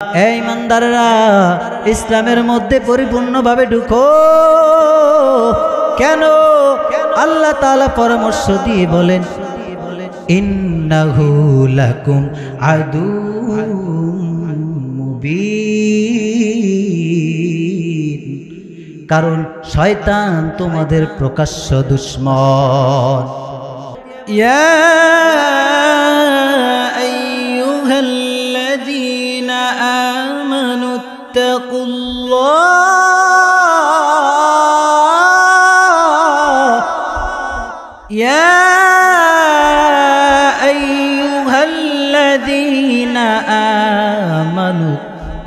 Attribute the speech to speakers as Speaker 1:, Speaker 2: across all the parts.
Speaker 1: এই ইমানদাররা ইসলামের মধ্যে পরিপূর্ণভাবে ঢুকো। কেন? আল্লাহ তাআলা পরামর্শ দিয়ে বলেন, ইন্নাহু লাকুম আদুউম মুবিন, কারণ শয়তান তোমাদের প্রকাশ্য দুশমন। ইয়া আইয়ুহাল্লাযীনা আমানুত্তাকুল্লাহ, ইয়া আইয়ুহাল্লাযীনা আমানুত্তাকুল্লাহ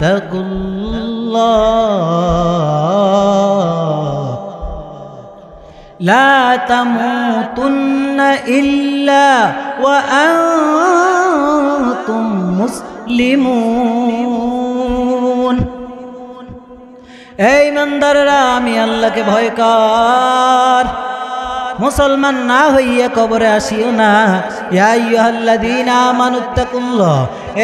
Speaker 1: লা তামুতুন্না ইল্লা ওয়া আনতুম মুসলিমুন। এই ইমানদাররা, আমি আল্লাহকে ভয় কর, মুসলমান না হইয়া কবরে আসিও না। ইয়া আইয়ুহাল্লাযীনা আমানুত্তাকুল্লাহ,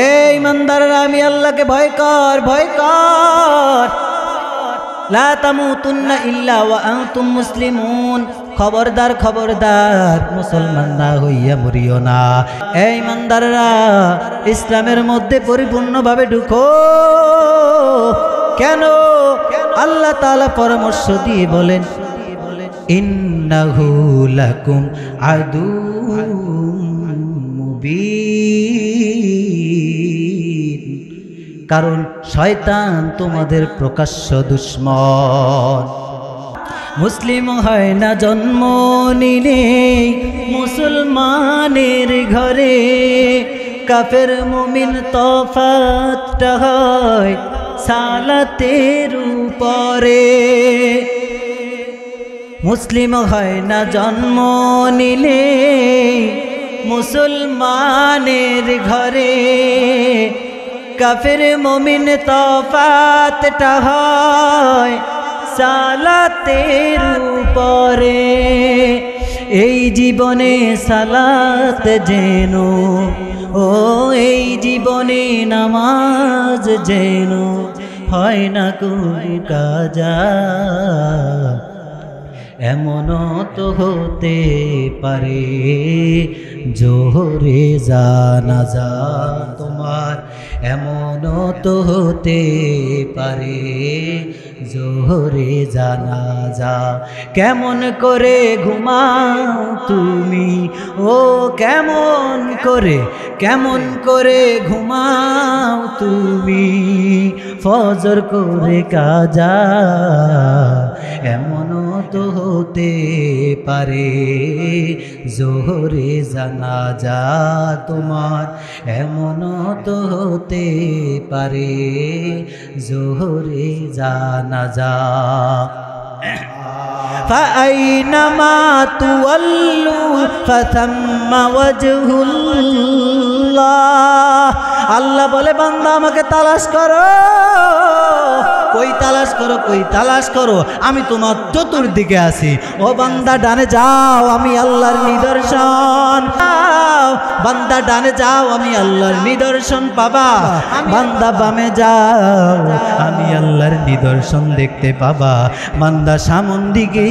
Speaker 1: এই ইমানদাররা, আমি আল্লাহকে ভয় কর, ভয় কর। লা তামুতুন্না ইল্লা ওয়া আনতুম মুসলিমুন, খবরদার খবরদার, মুসলমান না হইয়া মরিও না। এই ইমানদাররা ইসলামের মধ্যে পরিপূর্ণভাবে ঢুকো। কেন? আল্লাহ তাআলা পরামর্শ দিয়ে বলেন, ইন্নাহু লাকুম আদুউম মুবিন, কারণ শয়তান তোমাদের প্রকাশ্য দুশমন। মুসলিম হয় না জন্ম নিলে মুসলমানের ঘরে, কাফের মুমিন তফাৎটা হয় সালাতের উপরে। মুসলিম হয় না জন্ম নিলে মুসলমানের ঘরে, কাফের মুমিন তফাৎটা হয় সালাতের উপরে। এই জীবনে সালাত যেন, ও এই জীবনে নামাজ যেন হয় না কোনো কাজা। এমনও তো হতে পারে জোহরে জানাজা তোমার, এমনও তো হতে পারে জোহরে জানাজা। কেমন করে ঘুমাও তুমি, ও কেমন করে ঘুমাও তুমি, ফজর করে কাজা। এমনও তো হতে পারে জোহরে জানাজা তোমার, এমনও তো হতে পারে জোহরে জানাজা। ফাআইনামা তুওয়াল্লু ফাসাম্মা ওয়াজহুল্লাহ। আল্লাহ বলে, বান্দা আমাকে তালাশ করো, কই তালাশ করো, কই তালাশ করো, আমি তোমার চতুর্দিকে আছি। ও বান্দা ডানে যাও, আমি আল্লাহর নিদর্শন। বান্দা ডানে যাও, আমি আল্লাহর নিদর্শন পাবা। বান্দা বামে যাও, আমি আল্লাহর নিদর্শন দেখতে পাবা। বান্দা সামন দিকে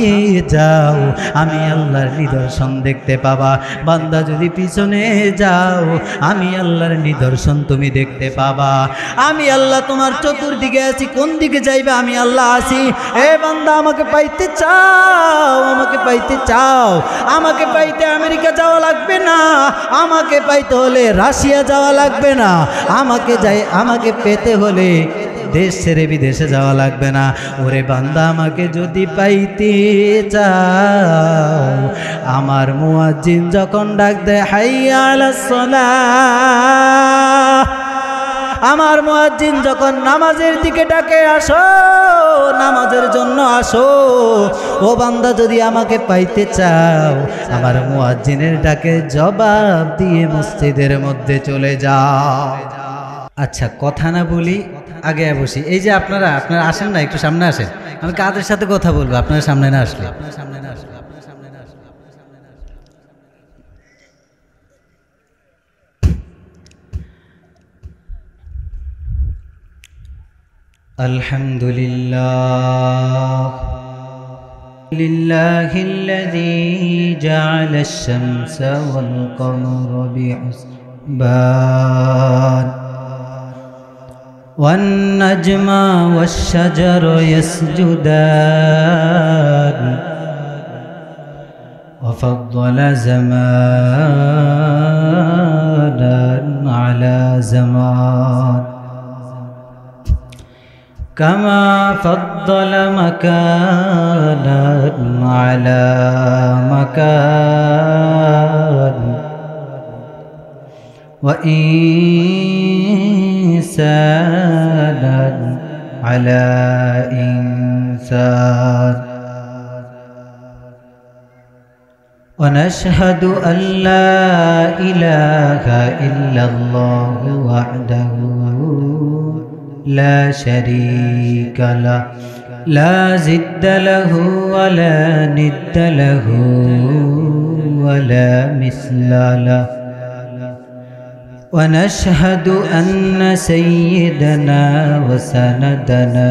Speaker 1: যাও, আমি আল্লাহর নিদর্শন দেখতে পাবা। বান্দা যদি পিছনে যাও, আমি আল্লাহর নিদর্শন তুমি দেখতে পাবা। আমি আল্লাহ তোমার চতুর্দিকে আছি, কোন দিকে যাইবে আমি আল্লাহ আছি। এ বান্দা, আমাকে পাইতে চাও, আমাকে পাইতে চাও, আমাকে পাইতে আমেরিকা যাওয়া লাগবে না, আমাকে পাইতে হলে রাশিয়া যাওয়া লাগবে না, আমাকে পেতে হলে দেশ ছেড়ে বিদেশে যাওয়া লাগবে না। ওরে বান্দা, আমাকে যদি পাইতে চাও, আমার মুয়াজ্জিন যখন ডাক দেয় হাইয়া আলাস সালাহ, আমার মুয়াজ্জিন যখন নামাজের দিকে ডাকে, আসো নামাজের জন্য আসো। ও বান্দা, যদি আমাকে পাইতে চাও, আমার মুয়াজ্জিনের ডাকে জবাব দিয়ে মসজিদের মধ্যে চলে যাও। আচ্ছা, কথা না বলি, আগে বসি। এই যে আপনারা আসেন না, একটু সামনে আসেন, আমি কাদের সাথে কথা বলবো, আপনারা সামনে না আসলে। الحمد لله الذي جعل الشمس والقمر بحسبان والنجم والشجر يسجدان وفضل زمانا على زمان كما فضل مكانا على مكان وإنسانا على إنسان ونشهد أن لا إله إلا الله وحده لا شريك له لا ضد له ولا ند له ولا مثل له ونشهد أن سيدنا وسندنا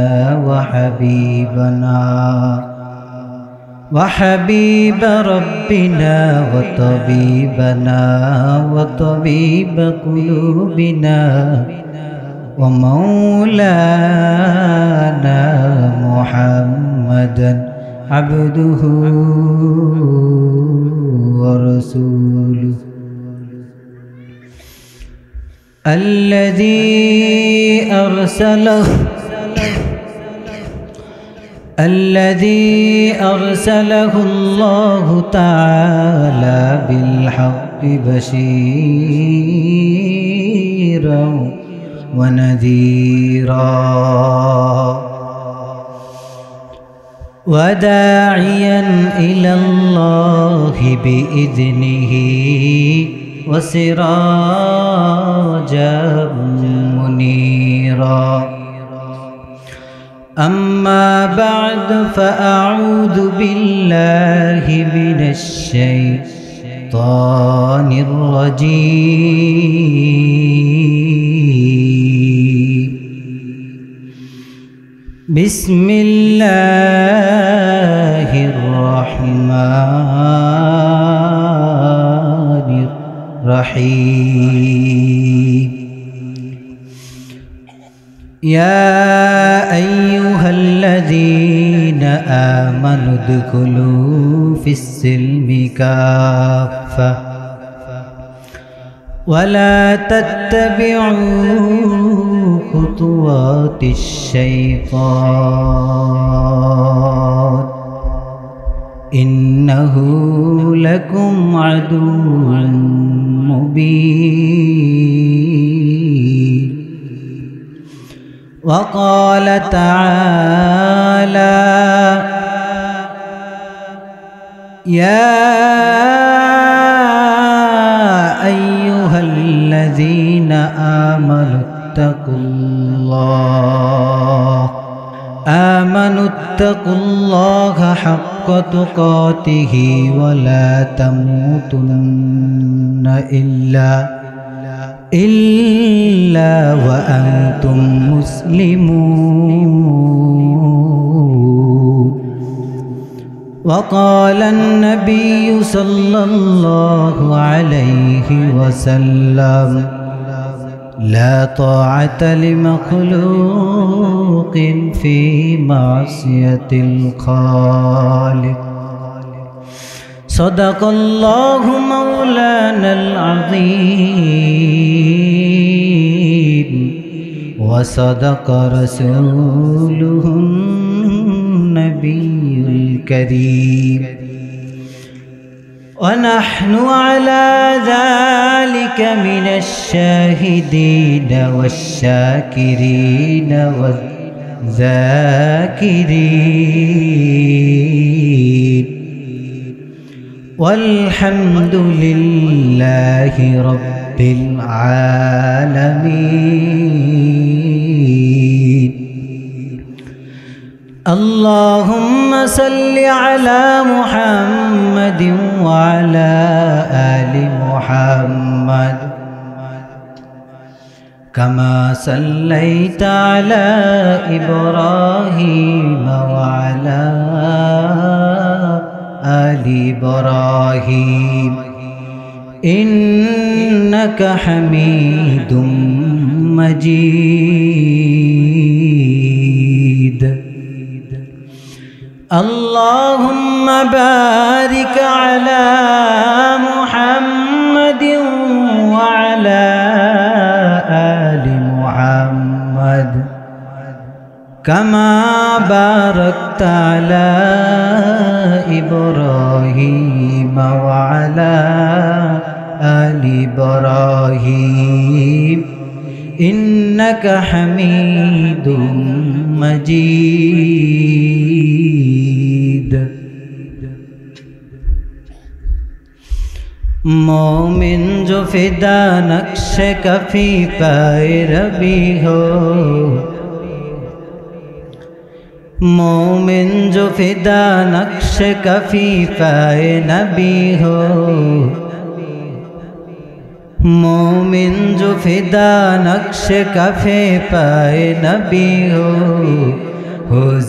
Speaker 1: وحبيب ربنا وطبيبنا وطبيب قلوبنا ومولانا محمدا عبده ورسوله الذي أرسله الله تعالى بالحق بشيرا ونذيرا وداعيا إلى الله بإذنه وسراجا منيرا أما بعد فأعوذ بالله من الشيطان الرجيم بسم الله الرحمن الرحيم يا أيها الذين آمنوا ادخلوا في السلم كافة ولا تتبعوا خطوات الشيطان إنه لكم عدو مبين وقال تعالى يا أيها الذين آمنوا اتقوا الله حق تقاته ولا تموتن إلا وأنتم مسلمون وقال النبي صلى الله عليه وسلم لا طاعة لمخلوق في معصية الخالق صدق الله مولانا العظيم وصدق رسوله النبي الكريم ونحن على ذلك من الشاهدين والشاكرين والذاكرين والحمد لله رب العالمين اللهم صل على محمد وعلى آل محمد كما صليت على إبراهيم وعلى آل إبراهيم إنك حميد مجيد اللهم بارك على محمد وعلى آل محمد كما باركت على إبراهيم وعلى آل إبراهيم إنك حميد مجيد मोमिन जो फिदा नक्श कफी पैरवी हो मोमिन जो फिदा नक्श कफी पाए नबी हो मोमिन जो फिदा नक्श कफे पाए नबी हो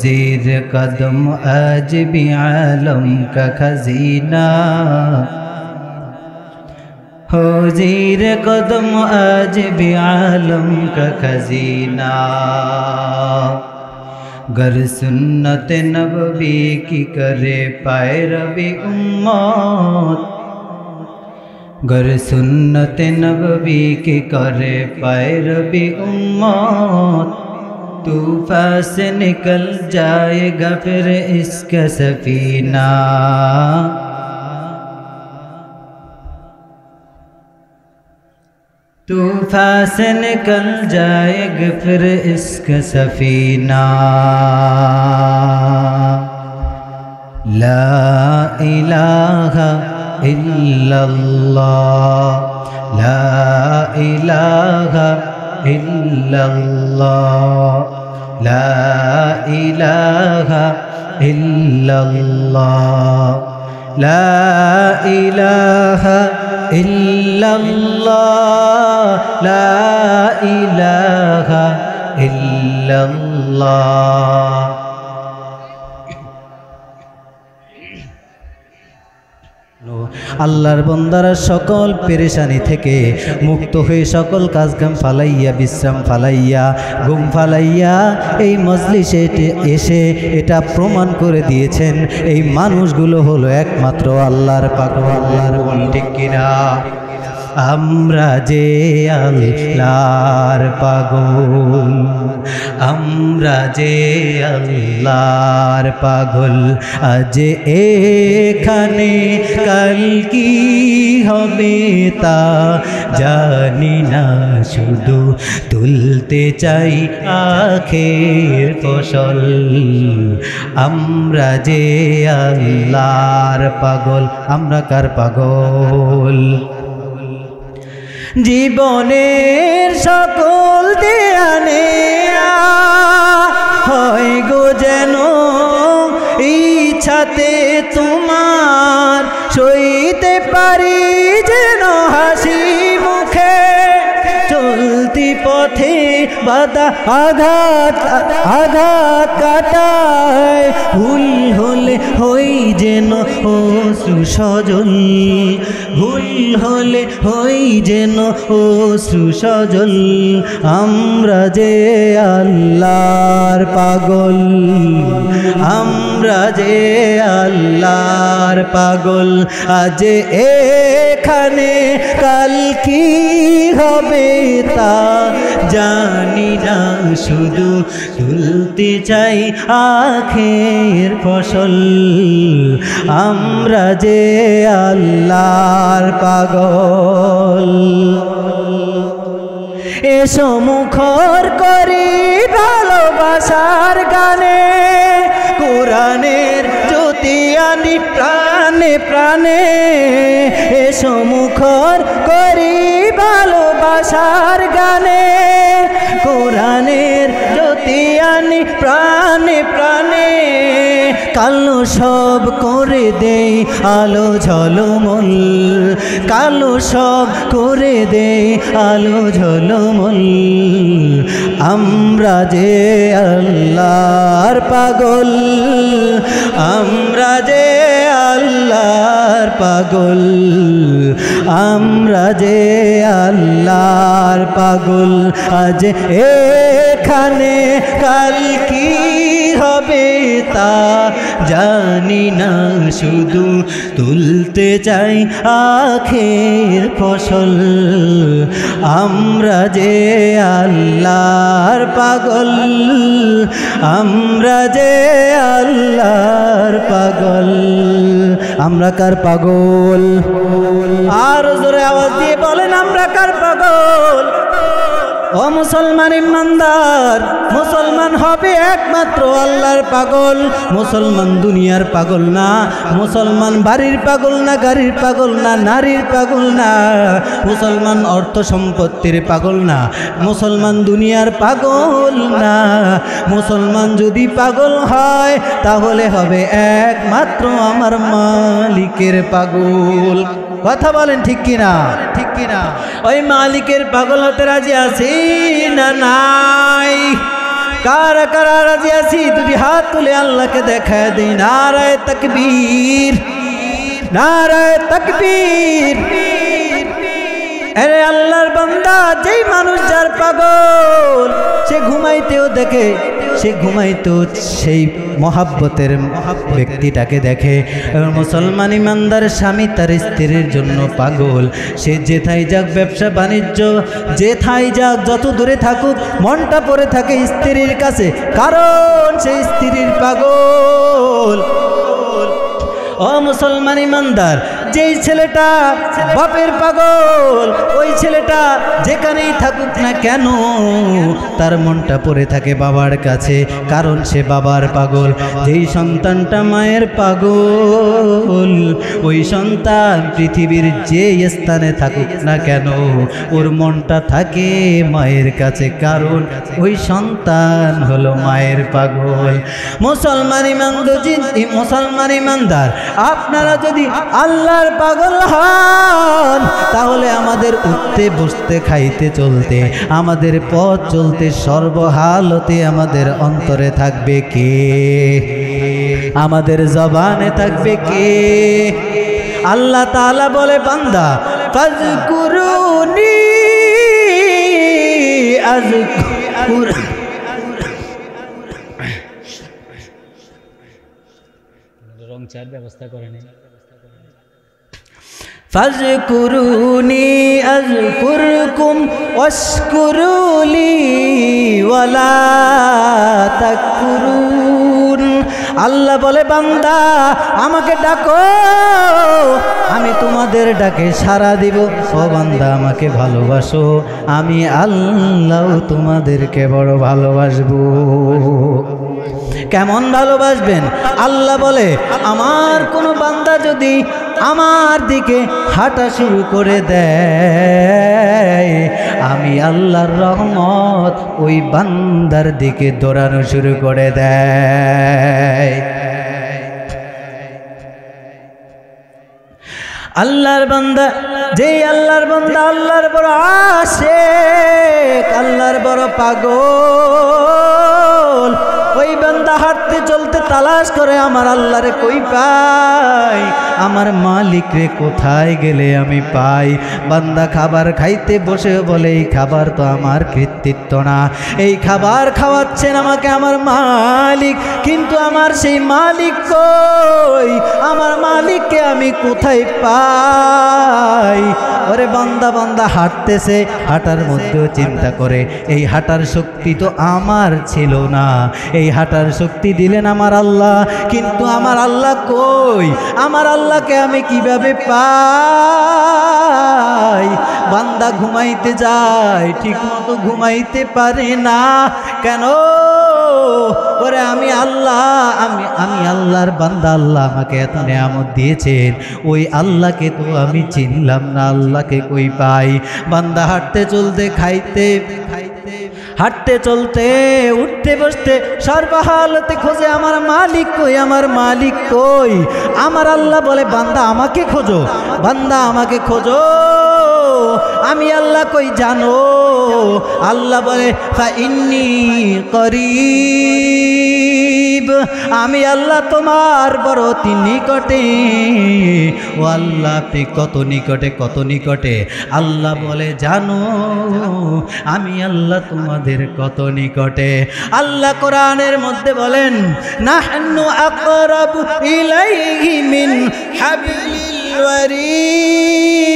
Speaker 1: ज़ीर कदम आज भी आलम का खजीना हो ज़ीर कदम आज भी आलम का खजीना गर सुन्नत नबवी की करे पैरवी उम्मत गर सुन्नत नबवी की करे पैरवी उम्मत तूफ़ान से निकल जाएगा फिर इसका सफीना तूफ़ान से निकल जाएगा फिर इसका सफीना ला इलाहा इल्लल्लाह ला इलाहा इल्लल्लाह ला इलाहा इल्लल्लाह ला इलाहा इल्लल्लाह ला इलाहा इल्लल्लाह আল্লাহর বান্দারা সকল পেরেশানি থেকে মুক্ত হয়ে সকল কাজকাম ফালাইয়া বিশ্রাম ফালাইয়া ঘুম ফালাইয়া এই মজলিসে এসে এটা প্রমাণ করে দিয়েছেন এই মানুষগুলো হলো একমাত্র আল্লাহর পাগল আল্লাহর ঠিক কিনা আমরা যে আল্লাহর পাগল আমরা যে আল্লাহর পাগল আজ এখানে কাল কি হবে তা জানি না শুধু তুলতে চাই আখের ফসল আমরা যে আল্লাহর পাগল আমরা কার পাগল জীবনের সকল দেয়ানে হয় গো যেন ইচ্ছাতে তোমার সইতে পারি যেন হাসি মুখে চলতি পথে বাধা আঘাত আঘাত কাটায় ভুল হলে হই যেন ও সুসজল ভুল হলে হই যেন ও সুসজল আমরা যে আল্লাহর পাগল আমরা যে আল্লাহর পাগল আজ এখানে কাল কি হবে তা জানি না শুধু তুলতে চাই আখের ফসল আমরা যে আল্লাহর পাগল এসো মুখর করি ভালোবাসার গানে কোরআনের জ্যোতি আনি প্রাণে প্রাণে এসো মুখর করি ভালোবাসার গানে কোরআনের জ্যোতি আনি প্রাণে প্রাণে কালো সব করে দেই আলো ঝলমল, কালো সব করে দেই আলো ঝলমল। আমরা যে আল্লাহর পাগল, আমরা যে আল্লাহর পাগল, আমরা যে আল্লাহর পাগল। আজ এখানে কাল কি হবে তা জানি না, শুধু তুলতে চাই আখের ফসল। আমরা যে আল্লাহর পাগল, আমরা যে আল্লাহর পাগল। আমরা কার পাগল? আর জোরে আওয়াজ দিয়ে বলেন আমরা কার পাগল? ও মুসলমান ইমানদার, মুসলমান হবে একমাত্র আল্লাহর পাগল। মুসলমান দুনিয়ার পাগল না, মুসলমান বাড়ির পাগল না, গাড়ির পাগল না, নারীর পাগল না, মুসলমান অর্থ সম্পত্তির পাগল না, মুসলমান দুনিয়ার পাগল না। মুসলমান যদি পাগল হয় তাহলে হবে একমাত্র আমার মালিকের পাগল। কথা বলেন ঠিক কিনা? ঠিক কিনা? ওই মালিকের পাগল হতে রাজি আছি না নাই? কারা কারা রাজি আছি? দুটি হাত তুলে আল্লাহকে দেখায় দিই। নারায়ে তাকবীর, নারায়ে তাকবীর। আরে আল্লাহর বান্দা, যেই মানুষ যার পাগল সে ঘুমাইতেও দেখে, সে ঘুমাইতেও সেই মহাব্বতের ব্যক্তিটাকে দেখে। মুসলমান ইমানদার স্বামী তার স্ত্রীর জন্য পাগল। সে যেথায় যাক, ব্যবসা বাণিজ্য যেথায় যাক, যত দূরে থাকুক, মনটা পড়ে থাকে স্ত্রীর কাছে, কারণ সে স্ত্রীর পাগল। ও মুসলমান ইমানদার, যেই ছেলেটা বাপের পাগল, ওই ছেলেটা যেখানেই থাকুক না কেন তার মনটা পড়ে থাকে বাবার কাছে, কারণ সে বাবার পাগল। যেই সন্তানটা মায়ের পাগল, ওই সন্তান পৃথিবীর যে স্থানে থাকুক না কেন ওর মনটা থাকে মায়ের কাছে, কারণ ওই সন্তান হলো মায়ের পাগল। মুসলমান ইমানদার, আপনারা যদি আল্লাহর পাগল হন তাহলে আমাদের উঠতে বসতে খাইতে চলতে, আমাদের পথ চলতে সর্বহালতে আমাদের অন্তরে থাকবে কে? আমাদের জবানে থাকবে কে? আল্লাহ তাআলা বলে, বান্দা ফাযকুরুনি আযকুর। রং চার ব্যবস্থা করে নেই। ফাযকুরুনি আযকুরকুম ওয়াশকুরুলি ওয়ালা তাকফুরুন। আল্লাহ বলে, বান্দা আমাকে ডাকো, আমি তোমাদের ডাকে সাড়া দিব। ও বান্দা আমাকে ভালোবাসো, আমি আল্লাহ তোমাদেরকে বড় ভালোবাসবো। কেমন ভালোবাসবেন? আল্লাহ বলে, আমার কোনো বান্দা যদি আমার দিকে হাঁটা শুরু করে দেয়, আমি আল্লাহর রহমত ওই বান্দার দিকে দৌড়ানো শুরু করে দেয়। আল্লাহর বান্দা, যেই আল্লাহর বান্দা আল্লাহর বড় আশিক, আল্লাহর বড় পাগল, ওই বান্দা হাঁটতে চলতে তালাশ করে আমার আল্লাহরে কই পাই, আমার মালিক রে কোথায় গেলে আমি পাই। বান্দা খাবার খাইতে বসে বলে, এই খাবার তো আমার কৃতিত্ব না, এই খাবার খাওয়াচ্ছেন আমাকে আমার মালিক, কিন্তু আমার সেই মালিক কই, আমার মালিককে আমি কোথায় পাই। ওরে বান্দা, বান্দা হাঁটতেছে, হাঁটার মধ্যেও চিন্তা করে, এই হাঁটার শক্তি তো আমার ছিল না, এই হাঁটার শক্তি দিলেন আমার আল্লাহ, কিন্তু আমার আল্লাহ কই, আমার আল্লাহকে আমি কিভাবে পাই। বান্দা ঘুমাইতে যায়, ঠিক মতো ঘুমাইতে পারে না, কেন? ওরে আমি আল্লাহ, আমি আল্লাহর বান্দা, আল্লাহ আমাকে এত নেয়ামত দিয়েছেন, ওই আল্লাহকে তো আমি চিনলাম না, আল্লাহকে কই পাই। বান্দা হাঁটতে চলতে খাইতে হাঁটতে চলতে উঠতে বসতে সর্বহালতে খোঁজে আমার মালিক কই, আমার মালিক কই। আমার আল্লাহ বলে বান্দা আমাকে খোঁজো, বান্দা আমাকে খোঁজো, আমি আল্লাহ কই জানো। আল্লাহ বলে ফাইন্নী করিব, আমি আল্লাহ তোমার বড় অতি নিকটে। ও আল্লাহ আপনি কত নিকটে, কত নিকটে। আল্লাহ বলে জানো আমি আল্লাহ তোমাদের কত নিকটে। আল্লাহ কোরআনের মধ্যে বলেন নাহনু আকরাবু ইলাইহি মিন হাবিলিল ওয়ারিদ।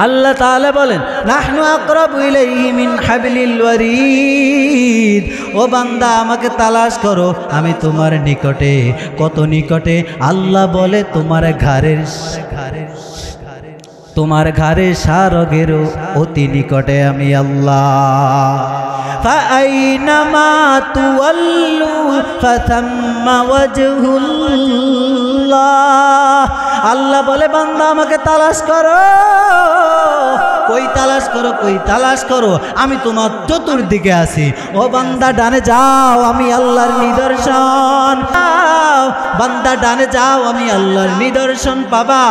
Speaker 1: আল্লাহ তাআলা বলেন নাহনু আকরাবু ইলাইহি মিন হাবিলিল ওয়ারিদ। ও বান্দা আমাকে তালাশ করো, আমি তোমার নিকটে, কত নিকটে। আল্লাহ বলে তোমার ঘাড়ের সারগেরও অতি নিকটে আমি আল্লাহ। ফাআইনামা তুওয়াল্লু ফাথাম্মা ওয়াজহুল্লাহ। আল্লাহ বলে বান্দা আমাকে তালাশ করো, কই তালাশ করো, কই তালাশ করো, আমি তোমার চতুর্দিকে আছি। ও বান্দা ডানে যাও, আমি আল্লাহর নিদর্শন। বান্দা ডানে যাও, আমি আল্লাহর নিদর্শন পাবা,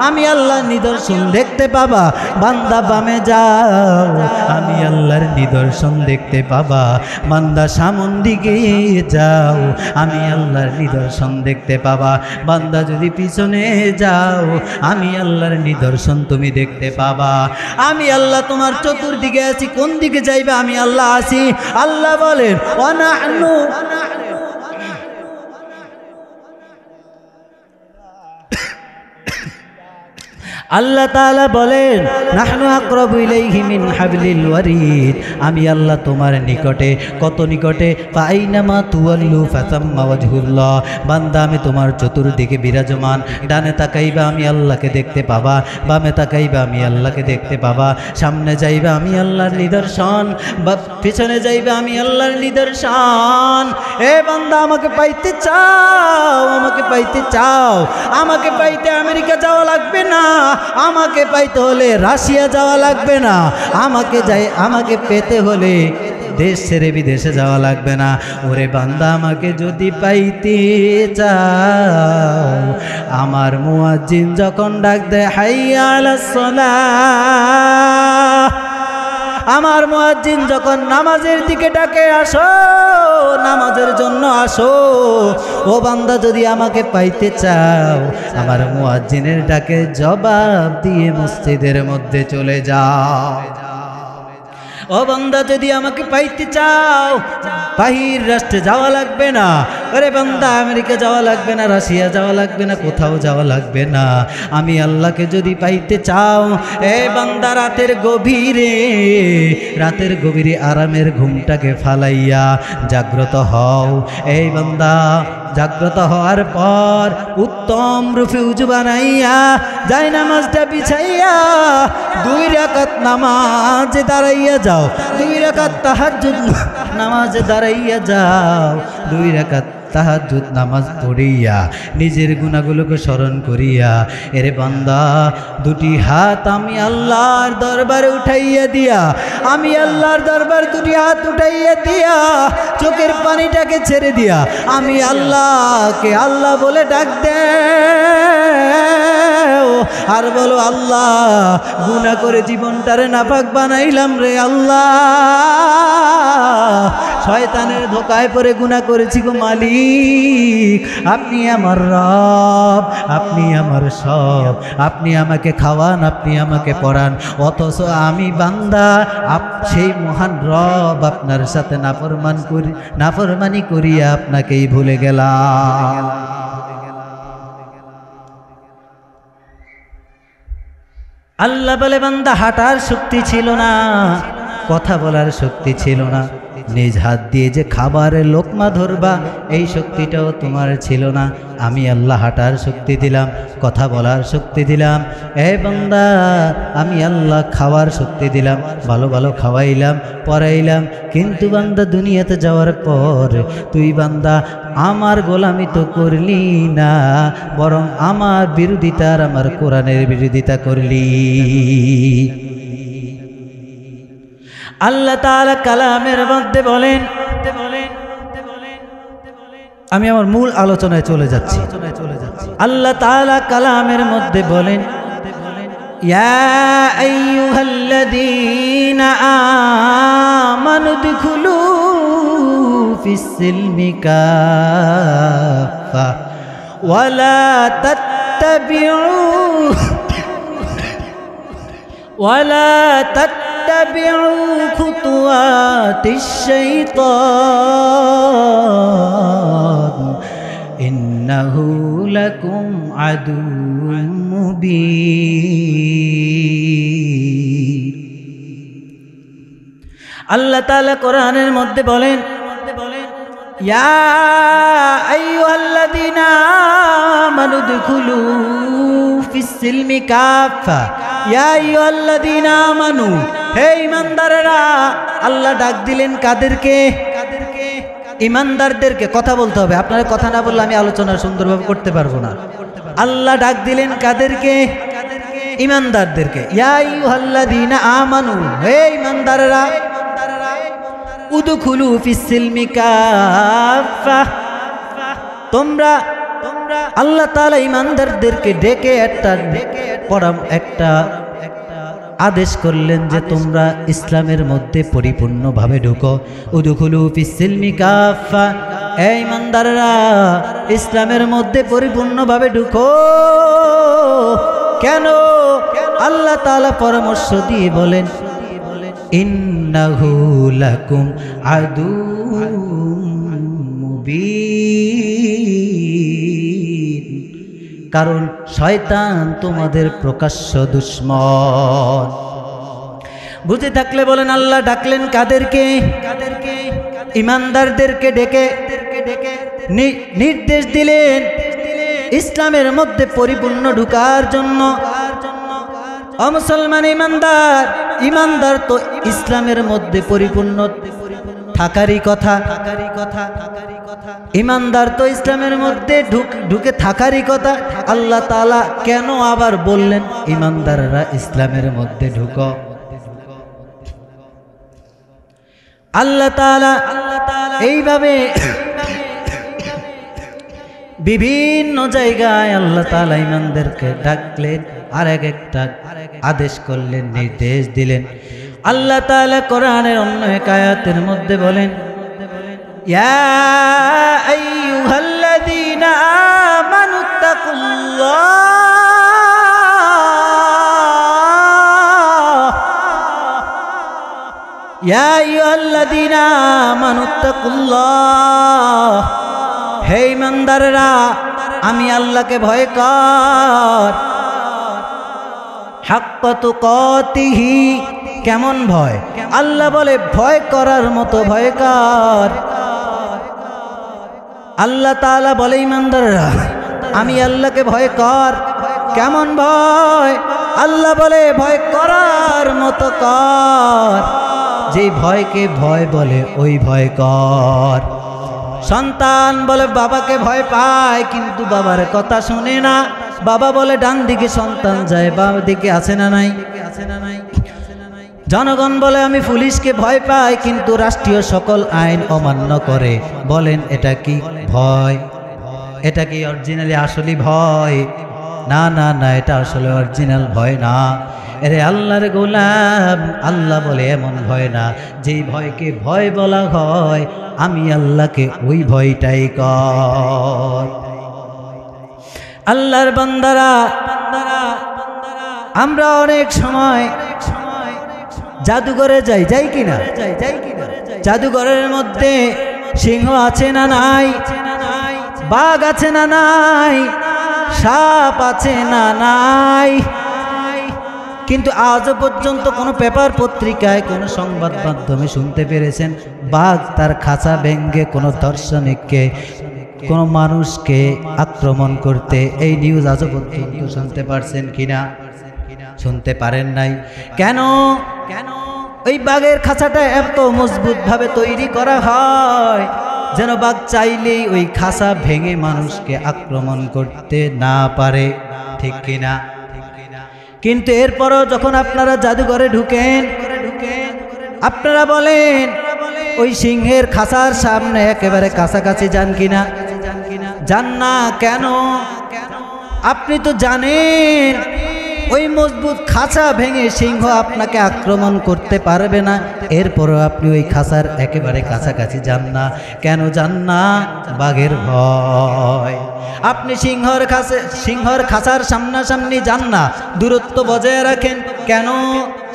Speaker 1: আমি আল্লাহর নিদর্শন দেখতে পাবা। বান্দা বামে যাও, আমি আল্লাহর নিদর্শন দেখতে পাবা। বান্দা সামন দিকে যাও, আমি আল্লাহর নিদর্শন দেখতে পাবা। বান্দা যদি পিছনে যাও, আমি আল্লাহর নিদর্শন তুমি দেখতে পাবা। আমি আল্লাহ তোমার চতুর্দিকে আছি, কোন দিকে যাইবে আমি আল্লাহ আছি। আল্লাহ বলেন ওয়ানাহনু, আল্লাহ তাআলা বলেন নাহনু আকরাবু ইলাইহি মিন হাবলিল ওয়ারিদ। আমি আল্লাহ তোমার নিকটে, কত নিকটে। ফাআইনামা তুওয়াল্লু ফাসাম্মা ওয়াজহুল্লাহ। বান্দা আমি তোমার চতুর্দিকে বিরাজমান। ডানে তাকাইবা আমি আল্লাহকে দেখতে পাবা, বামে তাকাইবা আমি আল্লাহকে দেখতে পাবা। সামনে যাইবা আমি আল্লাহর নিদর্শন, বা পিছনে যাইবা আমি আল্লাহর নিদর্শন। এ বান্দা আমাকে পাইতে চাও, আমাকে পাইতে চাও, আমাকে পাইতে আমেরিকা যাওয়া লাগবে না, আমাকে পাইতে হলে রাশিয়া যাওয়া লাগবে না, আমাকে পেতে হলে দেশ ছেড়ে বিদেশে যাওয়া লাগবে না। ওরে বান্দা আমাকে যদি পাইতে চাও, আমার মুয়াজ্জিন যখন ডাক দেয় হাইয়া আলাস সালাহ, আমার মুয়াজ্জিন যখন নামাজের দিকে ডাকে আসো, নামাজের জন্য আসো। ও বান্দা যদি আমাকে পাইতে চাও, আমার মুয়াজ্জিনের ডাকে জবাব দিয়ে মসজিদের মধ্যে চলে যাও। ও বান্দা যদি আমাকে পাইতে চাও, বাহির রাষ্ট্রে যাওয়া লাগবে না। আরে বান্দা আমেরিকা যাওয়া লাগবে না, রাশিয়া যাওয়া লাগবে না, কোথাও যাওয়া লাগবে না। আমি আল্লাহকে যদি পাইতে চাও, এ বান্দা রাতের গভীরে আরামের ঘুমটাকে ফালাইয়া জাগ্রত হও। এই বান্দা জাগ্রত হওয়ার পর উত্তম রূপে উজু বানাইয়া যাই নামাজটা বিছাইয়া 2 রাকাত নামাজে দাঁড়াইয়া যাও, 2 রাকাত তাহাজ্জুদ নামাজে দাঁড়াইয়া যাও, 2 রাকাত তাহাজ্জুদ নামাজ পড়িয়া নিজের গুনাহগুলোকে স্মরণ করিয়া, এরে বান্দা 2টি হাত আমি আল্লাহর দরবারে উঠাইয়া দিয়া, আমি আল্লাহর দরবার 2টি হাত উঠাইয়া দিয়া চোখের পানিটাকে ছেড়ে দিয়া আমি আল্লাহকে আল্লাহ বলে ডাক দেও আর বলো আল্লাহ গুনাহ করে জীবনটারে নাপাক বানাইলাম রে আল্লাহ, শয়তানের ধোকায় পড়ে গুনাহ করেছি গো মালিক, আপনি আমার রব, আপনি আমার সব, আপনি আমাকে খাওয়ান, আপনি আমাকে পড়ান, অথচ আমি বান্দা সেই মহান রব আপনার সাথে নাফরমানি করিয়া আপনাকেই ভুলে গেলাম। আল্লাহ বলে বান্দা হাঁটার শক্তি ছিল না, কথা বলার শক্তি ছিল না, নিজ হাত দিয়ে যে খাবারের লোকমা ধরবা এই শক্তিটাও তোমার ছিল না। আমি আল্লাহ হাঁটার শক্তি দিলাম, কথা বলার শক্তি দিলাম। এই বান্দা আমি আল্লাহ খাওয়ার শক্তি দিলাম, ভালো ভালো খাওয়াইলাম, পড়াইলাম। কিন্তু বান্দা দুনিয়াতে যাওয়ার পর তুই বান্দা আমার গোলামি তো করলি না, বরং আমার বিরোধিতা আর আমার কোরআনের বিরোধিতা করলি। আল্লাহ তাআলা কালামের মধ্যে বলেন, আমি আমার মূল আলোচনায় চলে যাচ্ছি। আল্লাহ তাআলা কালামের মধ্যে বলেন, ইয়া আইয়ুহাল্লাযীনা আমানু দুখুলু ফিস-সিলমি কাফা ওয়ালা তাত্তাবিউ খুতুওয়াতিশ শাইতান ইন্নাহু লাকুম আদুউম মুবিন। আল্লাহ তাআলা কোরআনের মধ্যে বলেন, ইয়া আইয়ুহাল্লাযীনা আমানু দুখুলু ফিস-সিলমি কাফা। ইয়া আইয়ুহাল্লাযীনা আমানু, হে ঈমানদাররা। আল্লাহ ডাক দিলেন কাদেরকে? ঈমানদারদেরকে। কথা বলতে হবে, আপনারা কথা না বললে আমি আলোচনা সুন্দরভাবে করতে পারবো না। আল্লাহ ডাক দিলেন কাদেরকে? ঈমানদারদেরকে। ইয়া আইয়ুহাল্লাযীনা আমানু, হে ঈমানদাররা, উদখুলু ফিস-সিলমি কাফা। তোমরা আল্লাহ তাআলা ঈমানদারদেরকে ডেকে একটা আদেশ করলেন যে তোমরা ইসলামের মধ্যে পরিপূর্ণভাবে ঢুকো। উদখুলু ফিস-সিলমি কাফা, এই ঈমানদাররা ইসলামের মধ্যে পরিপূর্ণভাবে ঢুকো। কেন? আল্লাহ তাআলা পরামর্শ দিয়ে বলেন, ইন্নাহু লাকুম আদুউম মুবিন। কারণ শয়তান তোমাদের প্রকাশ্য দুশমন। বুঝে থাকলে বলেন, আল্লাহ ডাকলেন কাদেরকে? ঈমানদারদেরকে ডেকে নির্দেশ দিলেন ইসলামের মধ্যে পরিপূর্ণ ঢুকার জন্য। মুসলমান ঈমানদার তো ইসলামের মধ্যে পরিপূর্ণ থাকারই কথা। ঈমানদার তো ইসলামের মধ্যে ঢুকে থাকারই কথা। আল্লাহ তাআলা কেন আবার বললেন ঈমানদাররা ইসলামের মধ্যে ঢুকো? আল্লাহ তাআলা এইভাবে বিভিন্ন জায়গায় আল্লাহ তাআলা ঈমানদারকে ডাকলেন, আর একটা আদেশ করলেন, নির্দেশ দিলেন। আল্লাহ তাআলা কোরআনের অন্য এক আয়াতের মধ্যে বলেন, ইয়া আইয়ুহাল্লাযীনা আমানুত্তাকুল্লাহ, ইয়া আইয়ুহাল্লাযীনা আমানুত্তাকুল্লাহ, হে ঈমানদাররা আমি আল্লাহকে ভয় কর। হাক্কা তুকাতিহি, কেমন ভয়? আল্লাহ বলে ভয় করার মতো ভয় কর। আল্লাহ তাআলা বলে ঈমানদাররা আমি আল্লাহকে ভয় কর। কেমন ভয়? আল্লাহ বলে ভয় করার মতো কর। যে ভয়কে ভয় বলে ওই ভয় কর। সন্তান বলে বাবাকে ভয় পায়, কিন্তু বাবার কথা শুনে না। বাবা বলে ডান দিকে, সন্তান যায় বাম দিকে। আছে না নাই? জনগণ বলে আমি পুলিশকে ভয় পাই, কিন্তু রাষ্ট্রীয় সকল আইন অমান্য করে। বলেন এটা কি ভয়? এটা কি অরিজিনালি আসলে ভয়? না না না, এটা আসলে অরিজিনাল ভয় না। এরে আল্লাহর গোলাম, আল্লাহ বলে এমন ভয় না যেই ভয়কে ভয় বলা হয়। আমি আল্লাহকে ওই ভয়টাই কর। আল্লাহর বান্দারা, আমরা অনেক সময় জাদুঘরে যাই কিনা? জাদুঘরের মধ্যে সিংহ আছে না নাই? বাঘ আছে না নাই? সাপ আছে না নাই? কিন্তু আজও পর্যন্ত কোনো পেপার পত্রিকায় কোনো সংবাদ মাধ্যমে শুনতে পেরেছেন বাঘ তার খাঁচা ভেঙ্গে কোনো দর্শনিককে কোনো মানুষকে আক্রমণ করতে? এই নিউজ আজও পর্যন্ত শুনতে পারছেন কিনা? শুনতে পারেন নাই। কেন? ওই বাঘের খাঁচাটা এত মজবুতভাবে তৈরি করা হয় যেন বাঘ চাইলেই ওই খাঁচা ভেঙে মানুষকে আক্রমণ করতে না পারে, ঠিক কিনা? কিন্তু এরপরও যখন আপনারা জাদুঘরে ঢুকেন, আপনারা বলেন ওই সিংহের খাঁচার সামনে একেবারে কাছাকাছি যান কিনা? যান না। কেন? আপনি তো জানেন ওই মজবুত খাঁচা ভেঙে সিংহ আপনাকে আক্রমণ করতে পারবে না, এরপরও আপনি ওই খাঁচার একেবারে কাছাকাছি যান না। কেন যান না? বাঘের ভয়। আপনি সিংহর খাঁচার সামনাসামনি যান না, দূরত্ব বজায় রাখেন। কেন?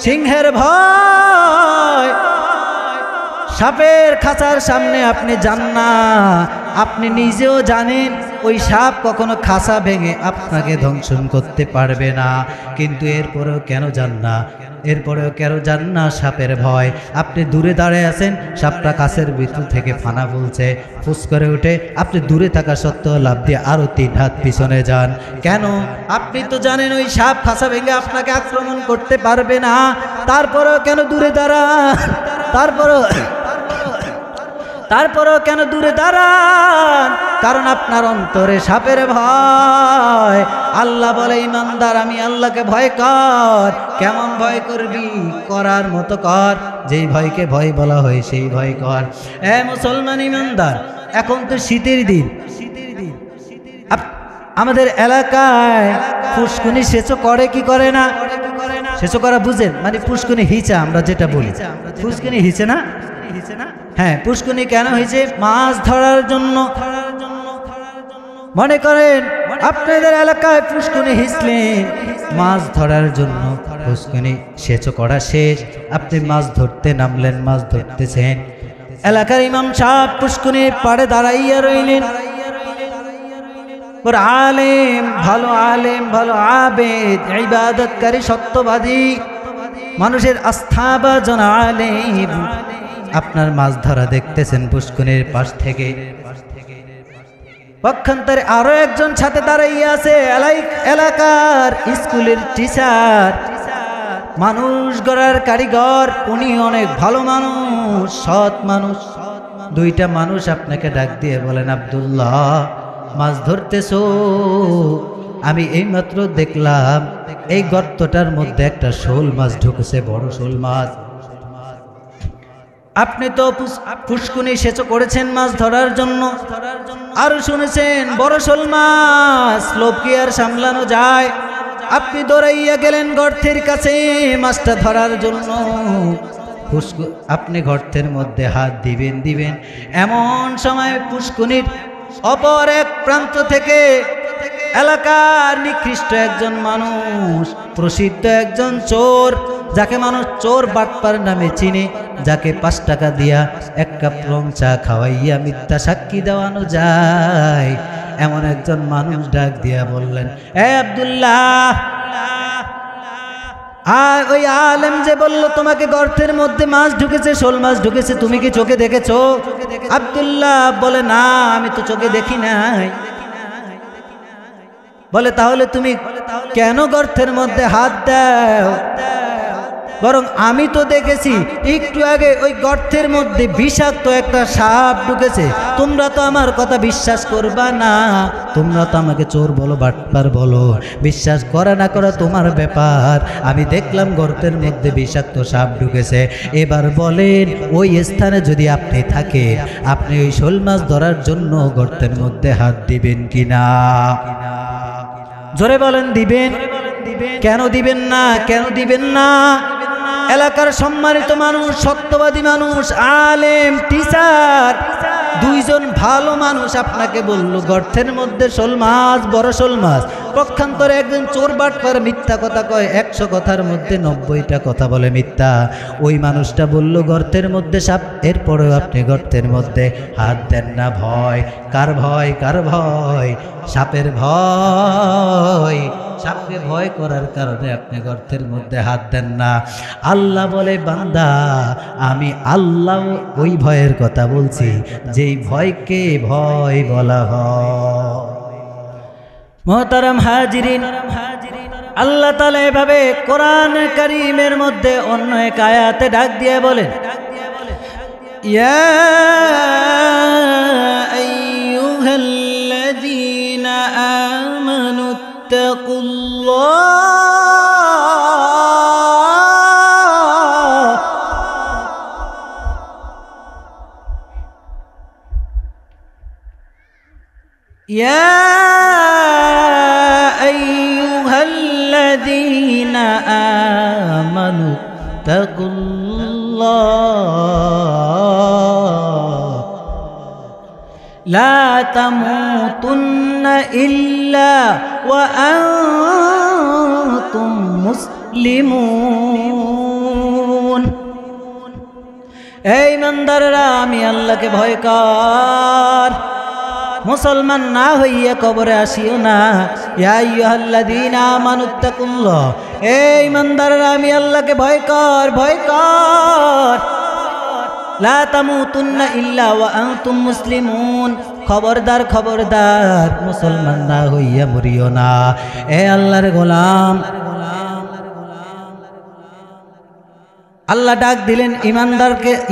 Speaker 1: সিংহের ভয়। সাপের খাঁচার সামনে আপনি যান না, আপনি নিজেও জানেন ওই সাপ কখনো খাঁচা ভেঙে আপনাকে ধ্বংসন করতে পারবে না, কিন্তু এরপরেও কেন যান না? এরপরেও কেন যান না? সাপের ভয়। আপনি দূরে দাঁড়িয়ে আছেন, সাপটা কাছের ভিতর থেকে ফানা বলছে, ফুস করে উঠে আপনি দূরে থাকা সত্ত্বেও লাফ দিয়ে আরো 3 হাত পিছনে যান। কেন? আপনি তো জানেন ওই সাপ খাঁচা ভেঙে আপনাকে আক্রমণ করতে পারবে না, তারপরেও কেন দূরে দাঁড়ান? তারপরেও কেন দূরে দাঁড়ান? কারণ আপনার অন্তরে সাপের ভয়। আল্লাহ বলে, ইমানদার আমি আল্লাহকে ভয় কর। কেমন ভয় করবি? করার মতো কর, যেই ভয়কে ভয় বলা হয় সেই ভয় কর। মুসলমান ইমানদার, এখন তো শীতের দিন। আমাদের এলাকায় পুষ্কুনি সেচ করে কি করে না? সেচ করা বুঝেন? মানে পুষ্কুনি হিচা আমরা যেটা বলি, পুষ্কুনি হিচে না? হ্যাঁ, পুষ্কুনি কেন হয়েছে? মাছ ধরার জন্য। মনে করেন আপনাদের এলাকায় পুষ্কুনি হিচলেন মাছ ধরার জন্য, পুষ্কুনি সেচ করা শেষ, আপনি মাছ ধরতে নামলেন, মাছ ধরতেছেন। এলাকার ইমাম সাহেব পুষ্কুনির পাড়ে দাঁড়াইয়া রইলেন। আলেম, ভালো আবেদ, ইবাদতকারী, সত্যবাদী, মানুষের আস্থাভাজন আলেম আপনার মাছ ধরা দেখতেছেন পুষ্কুনির পাশ থেকে। পক্ষান্তরে আরো একজন সাথে দাঁড়াইয়া আছে, এলাকার স্কুলের টিচার, মানুষ গড়ার কারিগর, উনি অনেক ভালো মানুষ, সৎ মানুষ। দুইটা মানুষ আপনাকে ডাক দিয়ে বলেন, আব্দুল্লাহ মাছ ধরতেছো? আমি এইমাত্র দেখলাম এই গর্তটার মধ্যে একটা শোল মাছ ঢুকেছে, বড় শোল মাছ। আপনি তো পুষ্কুনি সেচ করেছেন মাছ ধরার জন্য, আর শুনেছেন বড় শোল মাছ, লোভ কি আর সামলানো যায়? আপনি দৌড়াইয়া গেলেন গর্তের কাছে মাছটা ধরার জন্য। আপনি গর্তের মধ্যে হাত দিবেন, এমন সময় পুষ্কুনির অপর এক প্রান্ত থেকে এলাকার নিকৃষ্ট একজন মানুষ, প্রসিদ্ধ একজন চোর, যাকে মানুষ চোর বাটপার নামে চিনে, যাকে 5 টাকা দিয়া 1 কাপ রং চা খাওয়াইয়া মিথ্যা সাক্ষী দেওয়ানো যায়, এমন একজন মানুষ ডাক দিয়া বললেন, আব্দুল্লাহ, আর ওই আলেম যে বলল তোমাকে গর্তের মধ্যে মাছ ঢুকেছে, শোল মাছ ঢুকেছে, তুমি কি চোখে দেখেছো? আব্দুল্লাহ বলে, না আমি তো চোখে দেখি নাই। বলে, তাহলে তুমি কেন গর্তের মধ্যে হাত দাও? বরং আমি তো দেখেছি একটু আগে ওই গর্তের মধ্যে বিষাক্ত একটা সাপ ঢুকেছে। তোমরা তো আমার কথা বিশ্বাস করবা না, তোমরা তো আমাকে চোর বলো, বাটপার বলো, বিশ্বাস করা না করা তোমার ব্যাপার। আমি দেখলাম গর্তের মধ্যে বিষাক্ত সাপ ঢুকেছে। এবার বলেন ওই স্থানে যদি আপনি থাকেন, আপনি ওই শোল মাছ ধরার জন্য গর্তের মধ্যে হাত দিবেন কিনা? জোরে বলেন, দিবেন? কেন দিবেন না? কেন দিবেন না? এলাকার সম্মানিত মানুষ, সত্যবাদী মানুষ, আলেম, টিচার, দুইজন ভালো মানুষ আপনাকে বলল গর্তের মধ্যে শোল মাছ, বড় শোল মাছ। পক্ষান্তরে একজন চোর বাটপার মিথ্যা কথা কয়, 100 কথার মধ্যে 90টা কথা বলে মিথ্যা। ওই মানুষটা বলল গর্তের মধ্যে সাপ, এরপরেও আপনি গর্তের মধ্যে হাত দেন না। ভয় কার? ভয় কার? ভয় সাপের ভয়। সাপকে ভয় করার কারণে আপনি গর্তের মধ্যে হাত দেন না। আল্লাহ বলে বান্দা আমি আল্লাহ ওই ভয়ের কথা বলছি যেই ভয়কে ভয় বলা হয়। মুহতারাম হাজিরিন, আল্লাহ তাআলা এভাবে কোরআন কারীমের মধ্যে অন্য এক আয়াতে ডাক দিয়ে বলেন, ইয়া আইয়ুহাল্লাযীনা আমানুত্তাকুল্লাহ ইয়া আইয়ুহাল্লাযীনা আমানুত্তাকুল্লাহ লা তামুতুন্না ইল্লা ওয়া আনতুম মুসলিমুন। এই ইমানদাররা আমি আল্লাহকে ভয় কর, মুসলমান না হইয়া কবরে আসিও না। ইয়া আইয়ুহাল্লাযীনা আমানুত্তাকুল্লাহ, এই ইমানদাররা আমি আল্লাহকে ভয় কর, ভয় কর। লা তামুতুন্না ইল্লা ওয়া আনতুম মুসলিমুন, খবরদার খবরদার মুসলমান না হইয়া মরিও না। এ আল্লাহর গোলাম, আল্লাহ ডাক দিলেন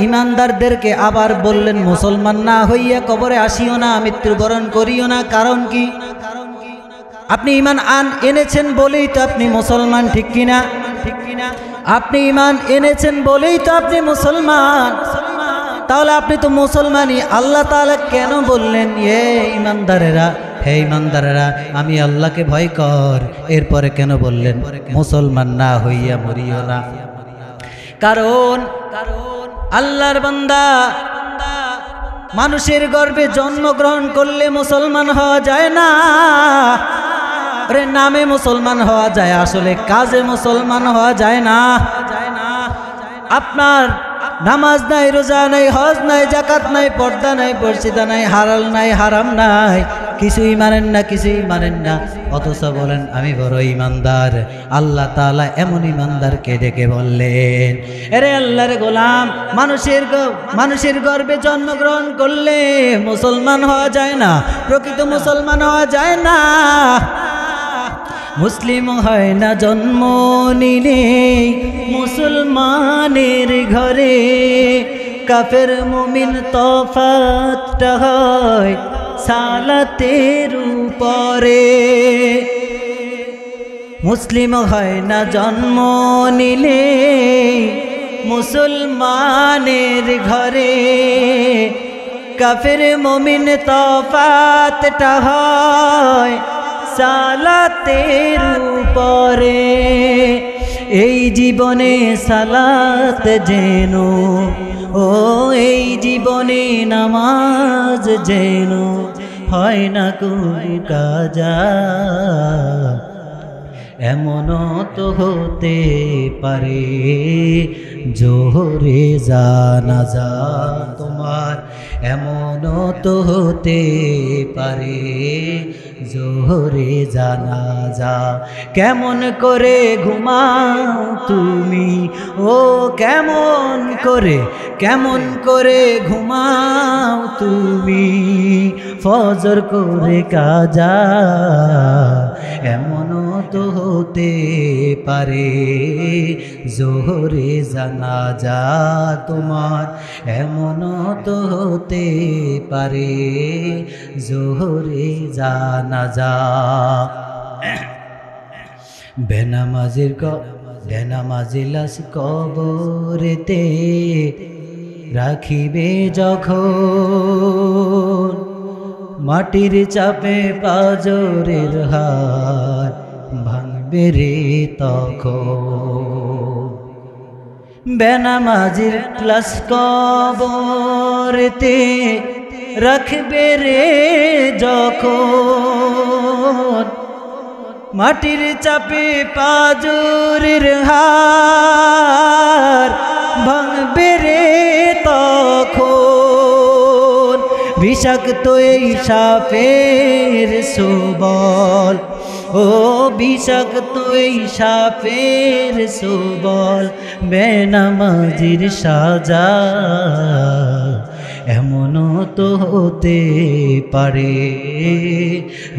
Speaker 1: ইমানদারদেরকে, আবার বললেন মুসলমান না হইয়া কবরে আসিও না, মৃত্যুবরণ করিও না। কারণ কি? আপনি ঈমান এনেছেন বলেই তো আপনি মুসলমান, ঠিক কিনা? ঠিক কিনা? আপনি ঈমান এনেছেন বলেই তো আপনি মুসলমান। তাহলে আপনি তো মুসলমানই। আল্লাহ তাআলা কেন বললেন এ ঈমানদারেরা, হে ঈমানদারেরা আমি আল্লাহকে ভয় কর, এরপরে কেন বললেন মুসলমান না হইয়া মরিও না? কারণ আল্লাহর বান্দা মানুষের গর্ভে জন্মগ্রহণ করলে মুসলমান হওয়া যায় না। আরে নামে মুসলমান হওয়া যায়, আসলে কাজে মুসলমান হওয়া যায় না। আপনার নামাজ নাই, রোজা নাই, হজ নাই, যাকাত নাই, পর্দা নাই, পর্দা নাই, হালাল নাই, হারাম নাই, কিছুই মানেন না, কিছুই মানেন না, অথচ বলেন আমি বড় ঈমানদার। আল্লাহ তাআলা এমন ঈমানদারকে ডেকে বললেন, আরে আল্লাহর গোলাম, মানুষের গর্ভে জন্মগ্রহণ করলে মুসলমান হওয়া যায় না, প্রকৃত মুসলমান হওয়া যায় না। মুসলিম হয় না জন্ম নিলে মুসলমানের ঘরে, কাফের মুমিন তফাৎটা হয় সালাতের উপরে। মুসলিম হয় না জন্ম নিলে মুসলমানের ঘরে, কাফের মুমিন তফাৎটা হয় সালাতের উপরে। এই জীবনে সালাত যেন, ও এই জীবনে নামাজ যেন হয় না কোনো কাজা। এমনও তো হতে পারে জোহরে জানাজা তোমার, এমনও তো হতে পারে জোহরে জানাজা। কেমন করে ঘুমাও তুমি, ও কেমন করে ঘুমাও তুমি, ফজর করে কাজা। এমনও তো হতে পারে জোহরে জানাজা তোমার, এমনও তো হতে পারে জোহরে জানাজা। বেনামাজি লাশ কবরেতে রাখিবে যখন, মাটির চাপে পাজরের হার ভাঙবে রে তখন। বেনামাজির লাশ কবরেতে রাখবে রে যখন, মাটির চাপে পাজরের হার ভাঙবে রে তখন। বিষাক্ত এই সাপের সুবল, ও ও বিষাক্ত এই সাপের সবল বেনামাজির সাজা এমনও তো হতে পারে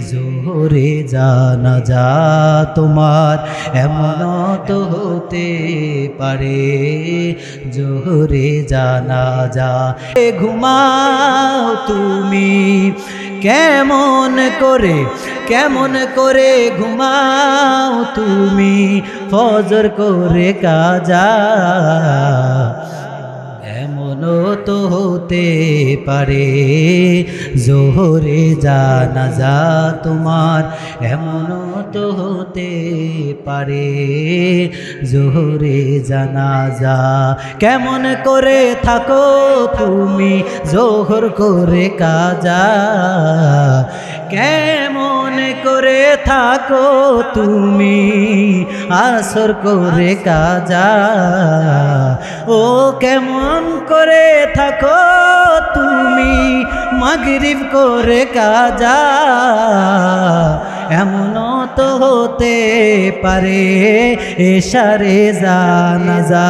Speaker 1: জোহরে জানাজা তোমার এমনও তো হতে পারে জোহরে জানাজা ঘুমাও তুমি কেমন করে ঘুমাও তুমি ফজর করে কাজা এমনও তো হতে পারে জোহরে জানাজা তোমার এমনও তো হতে পারে জোহরে জানাজা কেমন করে থাকো তুমি জোহর করে কাজা কেমন করে থাকো তুমি আসর করে কাজা ও কেমন করে থাকো তুমি মাগরিব করে কাজা এমনও তো হতে পারে এশারে জানাজা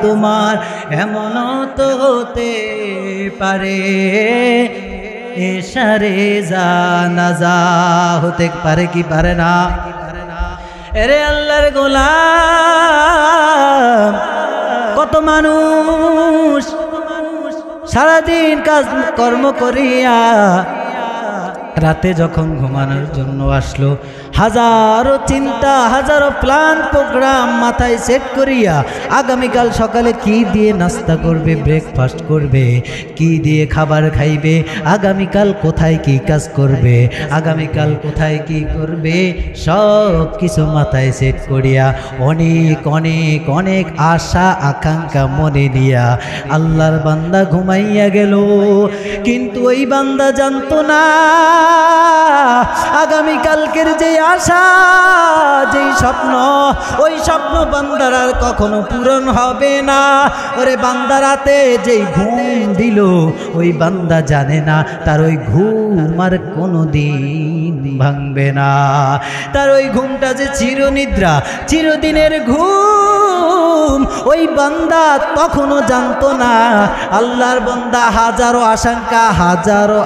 Speaker 1: তোমার এমনও তো হতে পারে এশারে জানাজা হতে পারে কি পারে না এরে আল্লাহর গোলাম কত মানুষ সারাদিন কাজ কর্ম করিয়া রাতে যখন ঘুমানোর জন্য আসলো হাজারো চিন্তা হাজারো প্ল্যান প্রোগ্রাম মাথায় সেট করিয়া আগামীকাল সকালে কি দিয়ে নাস্তা করবে ব্রেকফাস্ট করবে কি দিয়ে খাবার খাইবে আগামীকাল কোথায় কি কাজ করবে আগামীকাল কোথায় কি করবে সব কিছু মাথায় সেট করিয়া অনেক অনেক অনেক আশা আকাঙ্ক্ষা মনে নিয়া আল্লাহর বান্দা ঘুমাইয়া গেল কিন্তু ওই বান্দা জানতো না আগামীকালকের যে আশা যেই স্বপ্ন ওই স্বপ্ন বান্দার আর কখনো পূরণ হবে না ওরে বান্দা রাতে যেই ঘুম দিল ওই বান্দা জানে না তার ওই ঘুম আর কোনো দিন ভাঙবে না তার ওই ঘুমটা যে চিরনিদ্রা চিরদিনের ঘুম ওই বান্দা তখনও জানতো না আল্লাহর বান্দা হাজারো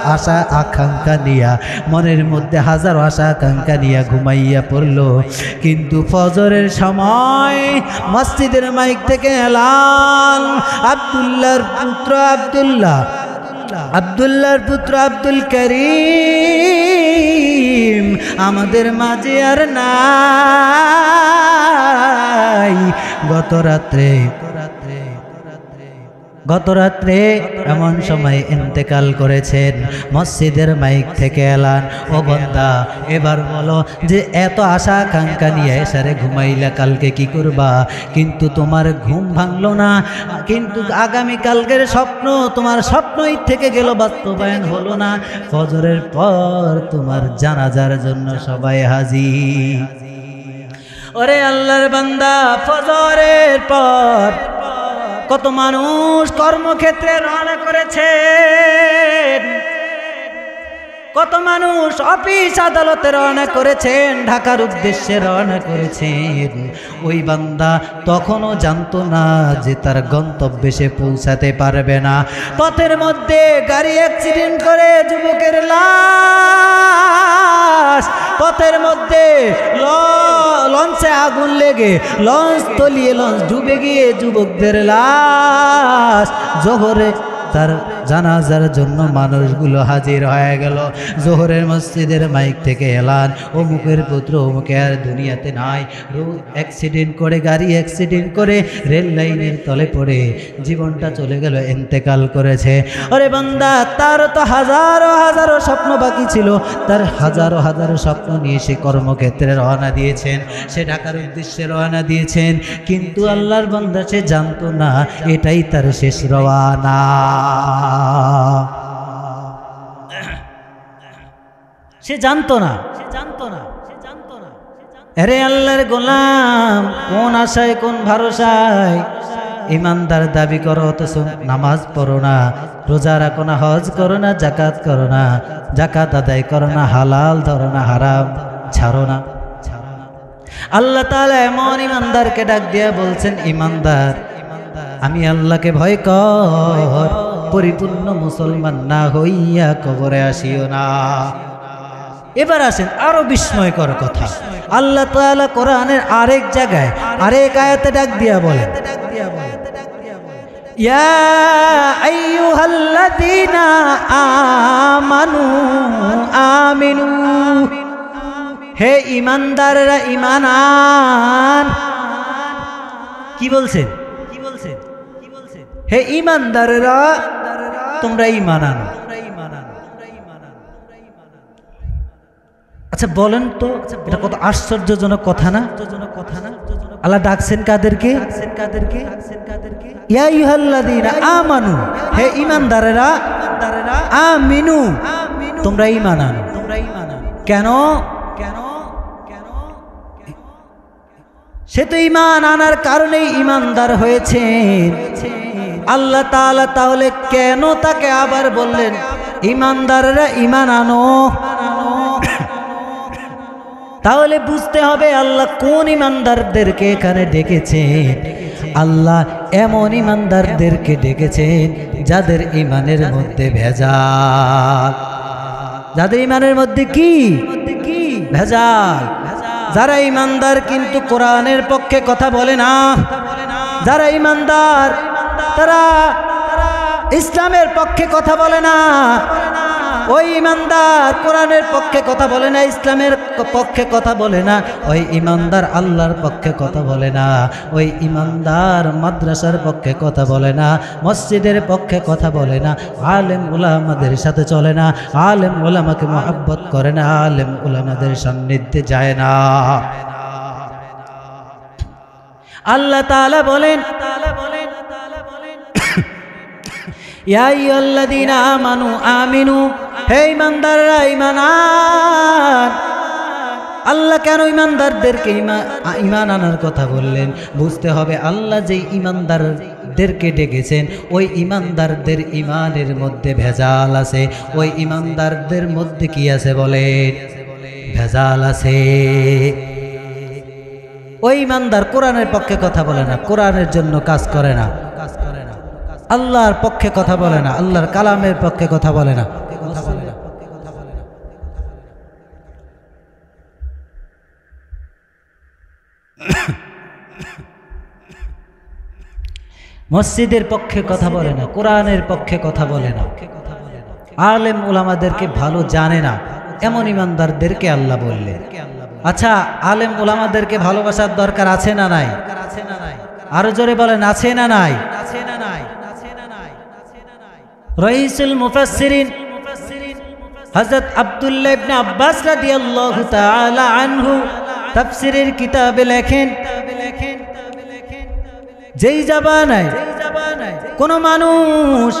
Speaker 1: আশা আকাঙ্ক্ষা নিয়া মনের মধ্যে হাজারো আশা আকাঙ্ক্ষা নিয়া ঘুমাইয়া পড়ল কিন্তু ফজরের সময় মসজিদের মাইক থেকে এলান আব্দুল্লাহর পুত্র আব্দুল করিম আমাদের মাঝে আর নাই গত রাত্রে এমন সময় ইন্তেকাল করেছেন মসজিদের মাইক থেকে এলান ও বান্দা এবার বলো যে এত আশা আকাঙ্ক্ষা নিয়ে এসারে ঘুমাইলা কালকে কি করবা কিন্তু তোমার ঘুম ভাঙলো না কিন্তু আগামীকালকের স্বপ্ন তোমার স্বপ্নই থেকে গেল বাস্তবায়ন হলো না ফজরের পর তোমার জানাজার জন্য সবাই হাজির ওরে আল্লাহর বান্দা ফজরের পর কত মানুষ কর্মক্ষেত্রে রওনা করেছেন কত মানুষ অফিস আদালতে রওনা করেছেন ঢাকার উদ্দেশ্যে রওনা করেছেন ওই বান্দা তখনও জানতো না যে তার গন্তব্যে সে পৌঁছাতে পারবে না পথের মধ্যে গাড়ি অ্যাক্সিডেন্ট করে যুবকের লাশ পথের মধ্যে লঞ্চে আগুন লেগে লঞ্চ তলিয়ে লঞ্চ ডুবে গিয়ে যুবকদের লাশ জোহরে তার জানাজার জন্য মানুষগুলো হাজির হয়ে গেল জোহরের মসজিদের মাইক থেকে এলান অমুকের পুত্র অমুকে আর দুনিয়াতে নাই রোড অ্যাক্সিডেন্ট করে গাড়ি অ্যাক্সিডেন্ট করে রেল লাইনের তলে পড়ে জীবনটা চলে গেল ইন্তেকাল করেছে আরে বান্দা তার তো হাজারো স্বপ্ন বাকি ছিল তার হাজারো স্বপ্ন নিয়ে সে কর্মক্ষেত্রে রওনা দিয়েছেন সে ঢাকার উদ্দেশ্যে রওনা দিয়েছেন কিন্তু আল্লাহর বান্দা সে জানতো না এটাই তার শেষ রওনা সে জানতো না আরে আল্লাহর গোলাম কোন আশায় কোন ভরসায় ইমানদার দাবি করো অথচ নামাজ পড়ো না রোজা রাখো না হজ করো না জাকাত করো না জাকাত আদায় করো না হালাল ধরো না হারাম ছাড়ো না আল্লাহ তাআলা এমন ইমানদারকে ডাক দিয়া বলছেন, ইমানদার আমি আল্লাহকে ভয় কর, পরিপূর্ণ মুসলমান না হইয়া কবরে আসিও না। এবার আসেন আরো বিস্ময়কর কথা, আল্লাহ তাআলা কোরআনের আরেক জায়গায় আরেক আয়াতে ডাক দিয়া বলেন, ইয়া আইয়ুহাল্লাযীনা আমানু আমিনু, হে ঈমানদাররা ঈমান আন। কি বলছেন? হে ঈমানদাররা তোমরা ঈমান আনো। আচ্ছা বলেন তো, এটা কত আশ্চর্যজনক কথা না? আল্লাহ ডাকছেন কাদেরকে? ইয়া আইয়ুহাল্লাযীনা আমানু, হে ঈমানদারেরা, আমিনু তোমরা ঈমান আনো। কেন? সে তো ঈমান আনার কারণেই ঈমানদার হয়েছে আল্লাহ তাআলা। তাহলে কেন তাকে আবার বললেন ঈমানদারেরা ঈমান আনো? তাহলে বুঝতে হবে আল্লাহ কোন ঈমানদারদেরকে এখানে ডেকেছেন। আল্লাহ এমন ঈমানদারদেরকে ডেকেছেন যাদের ঈমানের মধ্যে ভেজাল। যাদের ঈমানের মধ্যে কি ভেজাল? যারা ঈমানদার কিন্তু কোরআনের পক্ষে কথা বলে না, যারা ঈমানদার তারা ইসলামের পক্ষে কথা বলে না, ওই ঈমানদার কোরআনের পক্ষে কথা বলে না, ইসলামের পক্ষে কথা বলে না, ওই ঈমানদার আল্লাহর পক্ষে কথা বলে না, ওই ঈমানদার মাদ্রাসার পক্ষে কথা বলে না, মসজিদের পক্ষে কথা বলে না, আলেম উলামাদের সাথে চলে না, আলেম উলামাকে মহব্বত করে না, আলেম উলামাদের সান্নিধ্যে যায় না। আল্লাহ তাআলা বলেন, ইয়া আইয়ুহাল্লাযীনা আমানু আমিনু, হে ঈমানদাররা ঈমান আন। আল্লাহ কেন ঈমানদারদেরকে ঈমান আনার কথা বললেন? বুঝতে হবে আল্লাহ যে ঈমানদারদেরকে ডেকেছেন ওই ঈমানদারদের ঈমানের মধ্যে ভেজাল আছে। ওই ঈমানদারদের মধ্যে কি আছে বলেন? ভেজাল আছে। ওই ঈমানদার কোরআনের পক্ষে কথা বলে না, কোরআনের জন্য কাজ করে না, আল্লাহর পক্ষে কথা বলে না, আল্লাহর কালামের পক্ষে কথা বলে না। মসজিদের পক্ষে কথা বলে না, কোরআনের পক্ষে কথা বলে না, আলেম উলামাদেরকে ভালো জানে না, এমন ঈমানদারদেরকে আল্লাহ বললেন। আচ্ছা আলেম উলামাদেরকে ভালোবাসার দরকার আছে না নাই? আরো জোরে বলেন, আছে না নাই? রাইসুল মুফাসসিরিন হযরত আব্দুল্লাহ ইবনে আব্বাস রাদিয়াল্লাহু তাআলা আনহু তাফসীরের কিতাবে লেখেন, যেই জামানায় কোন মানুষ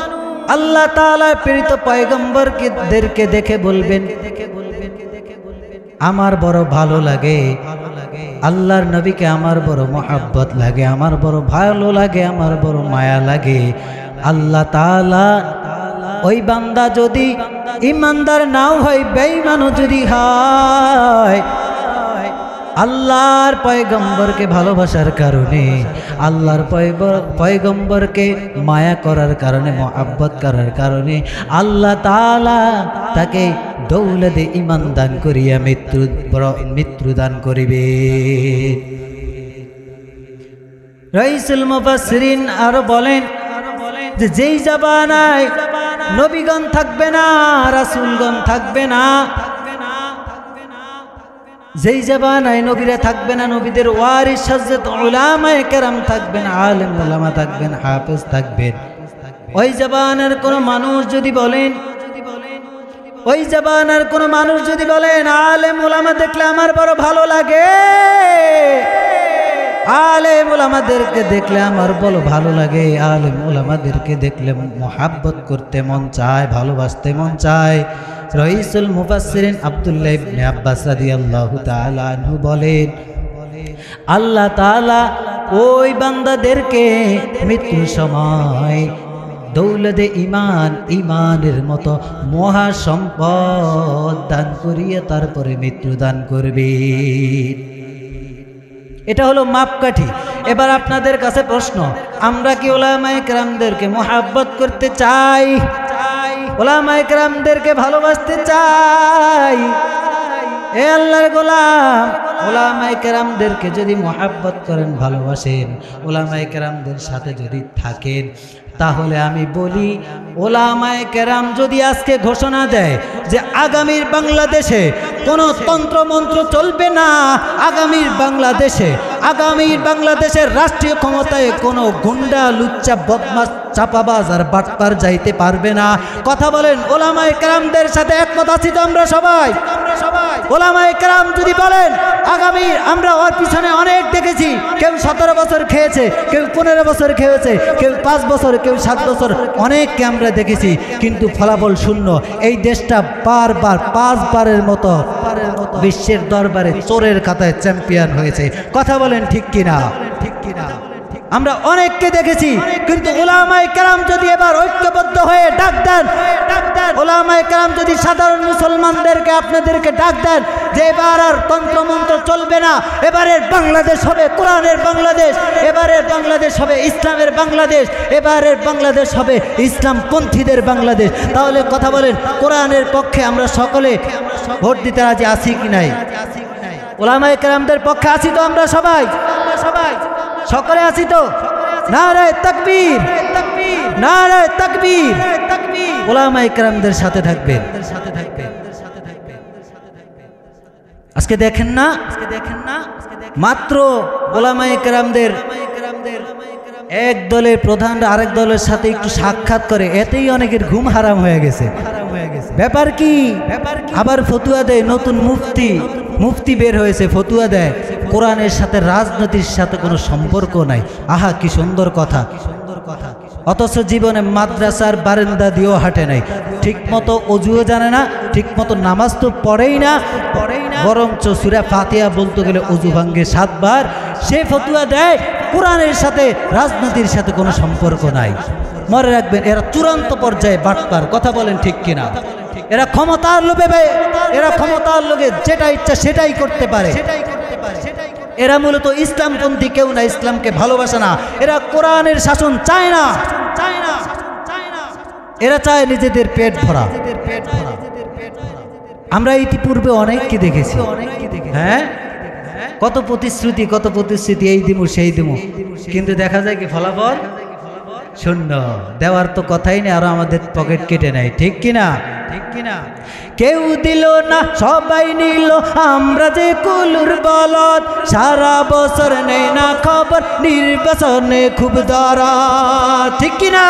Speaker 1: আল্লাহ তাআলার প্রেরিত পয়গম্বরদেরকে দেখে বলবেন আমার বড় ভালো লাগে, আল্লাহর নবীকে আমার বড় মহব্বত লাগে, আমার বড় ভালো লাগে, আমার বড় মায়া লাগে, আল্লাহ তাআলা ওই বান্দা যদি ঈমানদার নাও হয়, বেঈমানও যদি হয়, আল্লাহর পয়গম্বরকে ভালোবাসার কারণে, আল্লাহর পয়গম্বরকে মায়া করার কারণে, মহব্বত করার কারণে আল্লাহ তাআলা তাকে দৌলতে ঈমান দান করিয়া মৃত্যু দান করিবে। রাইসুল মুফাসসিরিন আরো বলেন যে যেই জামানায় নবীগণ থাকবে না, রাসূলগণ থাকবে না, যেই জামানায় নবীরা থাকবে না, নবীদের ওয়ারিস হযরত উলামায়ে কেরাম থাকবেন, আলেম উলামা থাকবেন, হাফেজ থাকবেন, ওই জামানার কোন মানুষ যদি বলেন, ওই জামানার কোন মানুষ যদি বলেন আলেম উলামা দেখলে আমার বড় ভালো লাগে, আলেম উলামাদেরকে দেখলে আমার বড় ভালো লাগে, আলেম উলামাদেরকে দেখলে মুহাব্বত করতে মন চায়, ভালোবাসতে মন চায়, রাইসুল মুফাসসিরিন আব্দুল্লাহ ইবনে আব্বাস রাদিয়াল্লাহু তাআলা আনহু বলেন আল্লাহ তাআলা ওই বান্দাদেরকে মৃত্যুর সময় দৌলতে ঈমান, ঈমানের মতো মহা সম্পদ দান করিয়ে তারপরে মৃত্যু দান করবে। এটা হলো মাপকাঠি। এবার আপনাদের কাছে প্রশ্ন, আমরা কি উলামায়ে কেরামদেরকে মুহাব্বত করতে চাই? উলামায়ে কেরামদেরকে ভালোবাসতে চাই? এ আল্লাহর গোলাম, উলামায়ে কেরামদেরকে যদি মুহাব্বত করেন, ভালোবাসেন, উলামায়ে কেরামদের সাথে যদি থাকেন, তাহলে আমি বলি উলামায়ে কেরাম যদি আজকে ঘোষণা দেয় যে আগামীর বাংলাদেশে কোনো তন্ত্রমন্ত্র চলবে না, আগামীর বাংলাদেশের রাষ্ট্রীয় ক্ষমতায় কোনো গুন্ডা, লুচ্চা, বদমাশ, চাপাবাজ আর বাটপার যাইতে পারবে না। কথা বলেন, উলামায়ে কেরামদের সাথে একমত আছি তো আমরা সবাই? উলামায়ে কেরাম যদি বলেন আগামী, আমরা ওর পিছনে অনেক দেখেছি, কেউ 17 বছর খেয়েছে, কেউ 15 বছর খেয়েছে, কেউ 5 বছর, কেউ 7 বছর, অনেককে আমরা দেখেছি, কিন্তু ফলাফল শূন্য। এই দেশটা বারবার 5 বারের মতো বিশ্বের দরবারে চোরের খাতায় চ্যাম্পিয়ন হয়েছে। কথা বলেন ঠিক কিনা? আমরা অনেককে দেখেছি, কিন্তু উলামায়ে কেরাম যদি এবার ঐক্যবদ্ধ হয়ে ডাক দেন, উলামায়ে কেরাম যদি সাধারণ মুসলমানদেরকে, আপনাদেরকে ডাক দেন যে এবার আর তন্ত্রমন্ত্র চলবে না, এবারের বাংলাদেশ হবে কোরআনের বাংলাদেশ, এবারের বাংলাদেশ হবে ইসলামের বাংলাদেশ, এবারের বাংলাদেশ হবে ইসলামপন্থীদের বাংলাদেশ, তাহলে কথা বলেন কোরআনের পক্ষে আমরা সকলে ভোট দিতে রাজি আছি কি নাই? উলামায়ে কেরামদের পক্ষে আছি তো আমরা সবাই? সকলে আছি তো? নারায়ে তাকবীর, নারায়ে তাকবীর। উলামায়ে কেরামদের সাথে থাকবেন। আজকে দেখেন না, মাত্র উলামায়ে কেরামদের এক দলের প্রধানরা আরেক দলের সাথে একটু সাক্ষাৎ করে, এতেই অনেকের ঘুম হারাম হয়ে গেছে। ব্যাপার কি? আবার ফতুয়া দেয়, নতুন মুফতি বের হয়েছে, ফতুয়া দেয় কোরআনের সাথে রাজনীতির সাথে কোনো সম্পর্ক নাই। আহা, কি সুন্দর কথা! অথচ জীবনে মাদ্রাসার বারান্দা দিয়েও হাঁটে নাই, ঠিক মতো অজুও জানে না, ঠিক মতো নামাজ তো পড়েই না, বরঞ্চ সূরা ফাতিহা বলতে গেলে অজু ভাঙ্গে 7 বার। সে ফতুয়া দেয় কোরআনের সাথে রাজনীতির সাথে কোনো সম্পর্ক নাই। মনে রাখবেন, এরা চূড়ান্ত পর্যায়ে বাটপার। কথা বলেন ঠিক কিনা? এরা ক্ষমতার লোভে যেটা ইচ্ছা সেটাই করতে পারে। এরা মূলত ইসলামপন্থী কেউ না, ইসলামকে ভালোবাসে না, এরা কোরআনের শাসন চায় না, এরা চায় নিজেদের পেট ভরা। আমরা ইতিপূর্বে অনেককে দেখেছি, হ্যাঁ, কত প্রতিশ্রুতি, এই দিমু সেই দিমু, কিন্তু দেখা যায় কি ফলাফল শূন্য। দেওয়ার তো কথাই নেই, আরো আমাদের পকেট কেটে নেয়। ঠিক কিনা? কেউ দিল না, সবাই নিল, আমরা যে কুলুর বলদ, সারা বছর নেই না খবর, নির্বাচনে খুব দরদ। ঠিক কিনা?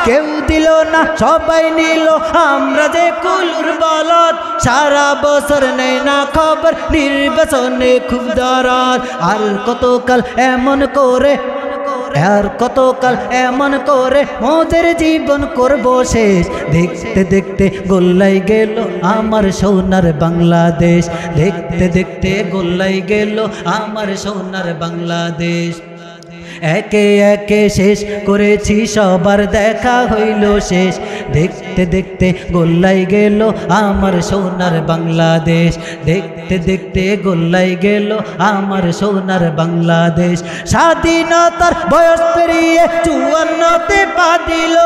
Speaker 1: কেউ দিল না, সবাই নিল, আমরা যে কুলুর বলদ, সারা বছর নেই না খবর, নির্বাচনে খুব দরদ। আর কতকাল এমন করে মোদের জীবন করব শেষ, দেখতে দেখতে গোল্লাই গেল আমার সোনার বাংলাদেশ, দেখতে দেখতে গোল্লাই গেল আমার সোনার বাংলাদেশ। একে একে শেষ করেছি, সবার দেখা হইল শেষ, দেখতে দেখতে গোল্লাই গেল আমার সোনার বাংলাদেশ, দেখতে দেখতে গোল্লাই গেল আমার সোনার বাংলাদেশ। স্বাধীনতার বয়স পেরিয়ে 54তে পা দিল,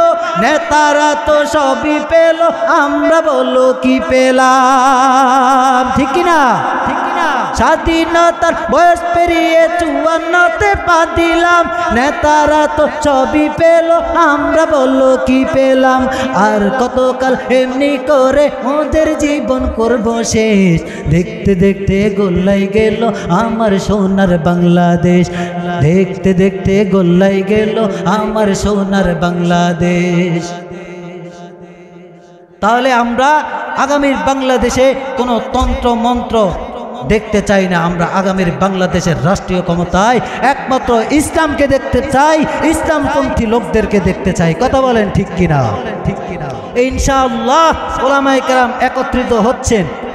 Speaker 1: নেতারা তো সবই পেল, আমরা বলো কি পেলাম? ঠিক কিনা? স্বাধীনতার বয়স পেরিয়ে 54তে পা দিলাম, নেতারা তো সবই পেল, আমরা বললো কি পেলাম। আর কতকাল এমনি করে ওদের জীবন করব শেষ, দেখতে দেখতে গোল্লাই গেল আমার সোনার বাংলাদেশ, দেখতে দেখতে গোল্লাই গেল আমার সোনার বাংলাদেশ। তাহলে আমরা আগামীর বাংলাদেশে কোনো তন্ত্র মন্ত্র দেখতে চাই না, আমরা আগামীর বাংলাদেশের রাষ্ট্রীয় ক্ষমতায় একমাত্র ইসলামকে দেখতে চাই, ইসলামপন্থী লোকদেরকে দেখতে চাই। কথা বলেন ঠিক কিনা? ইনশাআল্লাহ উলামায়ে কেরাম একত্রিত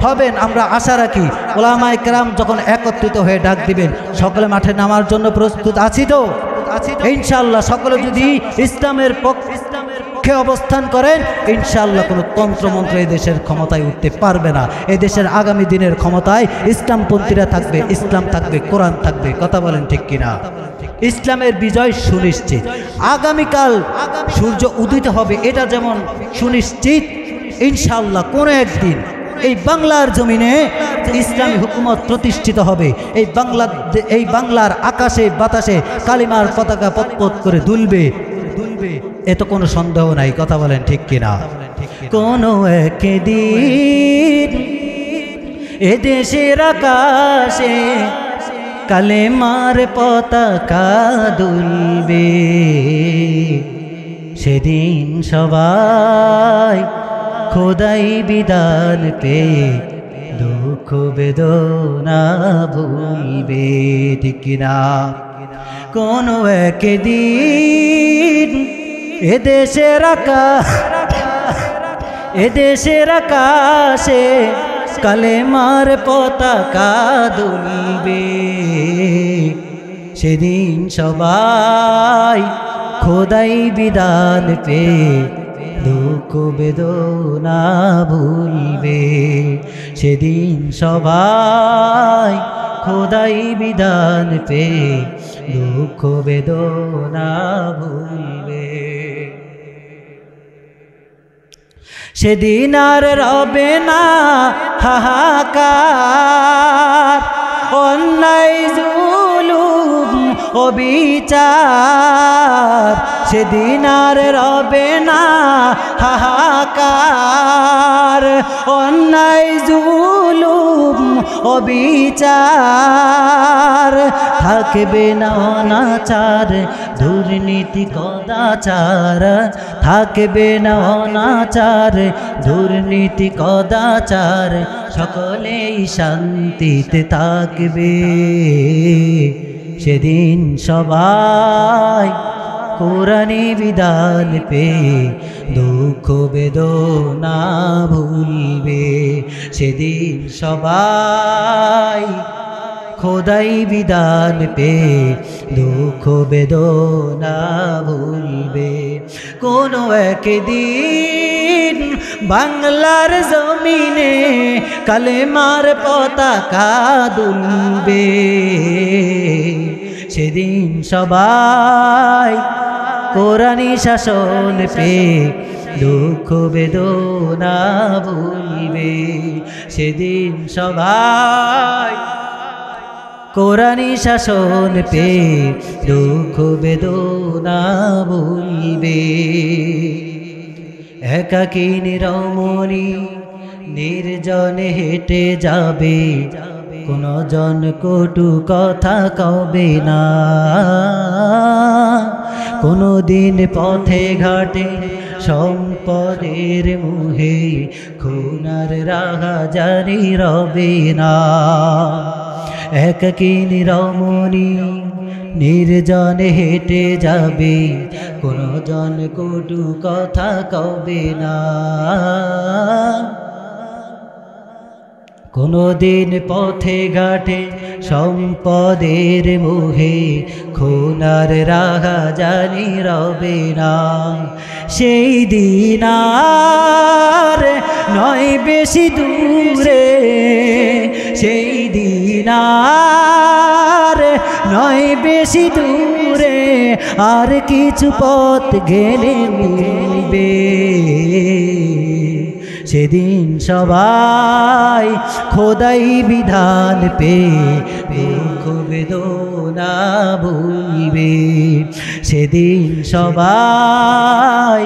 Speaker 1: হবেন, আমরা আশা রাখি। উলামায়ে কেরাম যখন একত্রিত হয়ে ডাক দিবেন, সকলে মাঠে নামার জন্য প্রস্তুত আছি তো? ইনশাআল্লাহ সকলে যদি ইসলামের পক্ষে অবস্থান করেন, ইনশাআল্লাহ কোনো তন্ত্রমন্ত্র এই দেশের ক্ষমতায় উঠতে পারবে না। এই দেশের আগামী দিনের ক্ষমতায় ইসলামপন্থীরা থাকবে, ইসলাম থাকবে, কোরআন থাকবে। কথা বলেন ঠিক কিনা? ইসলামের বিজয় সুনিশ্চিত। আগামীকাল সূর্য উদিত হবে, এটা যেমন সুনিশ্চিত, ইনশাআল্লাহ কোনো একদিন এই বাংলার জমিনে ইসলামী হুকুমত প্রতিষ্ঠিত হবে। এই বাংলার আকাশে বাতাসে কালিমার পতাকা পতপত করে দুলবে, এত কোনো সন্দেহ নাই। কথা বলেন ঠিক কিনা? কোনো একদিন এদেশের আকাশে কালেমার পতাকা দুলবে, সেদিন সবাই খোদাই বিধান পেয়ে দুঃখ বেদনা ভুলবে, ঠিক কিনা? কোনো একদিন এদেশের আকাশে কালেমার পতাকা দুলবে, সেদিন সবাই খোদাই বিধান পেয়ে দুঃখ বেদনা ভুলবে, সেদিন সবাই খোদাই বিধান পেয়ে দুঃখ বেদনা ভুলবে। সেদিন আর রবে না হাহাকার, অন্যায় জুলুম অবিচার, সেদিন আর রবে না হাহাকার, অন্যায় জুলুম অবিচার, থাকবে না অনাচার দুর্নীতি কদাচার, থাকবে না অনাচার দুর্নীতি কদাচার, সকলেই শান্তিতে থাকবে, সেদিন সবাই কোরআনি বিধান পেয়ে দুঃখ বেদনা ভুলবে, সেদিন সবাই খোদাই বিধান পেয়ে দুঃখ বেদনা ভুলবে। কোনো একদিন বাংলার জমিনে কালেমার পতাকা দুলবে, সেদিন সবাই কোরআনি শাসন পেয়ে দুঃখ বেদনা ভুলবে, সেদিন সবাই কোরআনি শাসন পেয়ে দুঃখ বেদনা ভুলবে। একাকী নিরমণি নির্জনে হেঁটে যাবে, কোনো জন কটু কথা কবে না, কোনো দিন পথে ঘাটে সম্পদের মুহে খুনার রাহাজারি রবে না। একাকী নিরমণি নির্জনে হেঁটে যাবে, কোনো জন কটু কথা কবে না, কোনো দিন পথে ঘাটে সম্পদের মোহে খুনার রাহাজানি রবে না। সেই দিন আর নয় বেশি দূরে, সেই দিন আর নয় বেশি দূরে, আর কিছু পথ গেলে মিলবে, সেদিন সবাই খোদাই বিধান পেয়ে দুঃখ বেদনা ভুলবে, সেদিন সবাই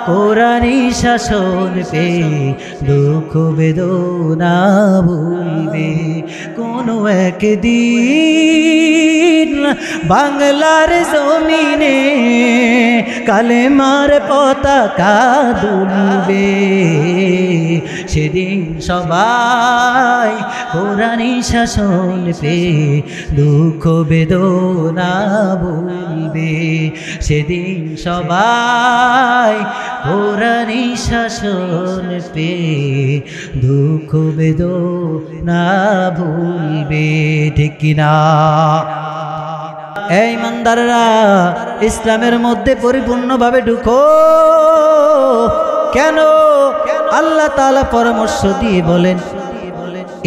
Speaker 1: কোরআনি শাসন পেয়ে দুঃখ বেদনা ভুলবে। কোনো একদিন বাংলার জমিনে কালেমার পতাকা দুলবে, সেদিন সবাই কোরআনি শাসন পেয়ে দুঃখ বেদনা ভুলবে, সেদিন সবাই কোরআনি শাসন পেয়ে দুঃখ বেদনা ভুলবে, ঠিক কিনা? এই ইমানদাররা ইসলামের মধ্যে পরিপূর্ণভাবে ঢুকো। কেন? আল্লাহ তাআলা পরামর্শ দিয়ে বলেন,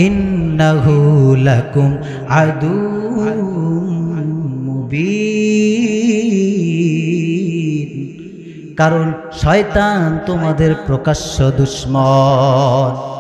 Speaker 1: ইন্নাহু লাকুম আদুউম মুবিন, কারণ শয়তান তোমাদের প্রকাশ্য দুশমন।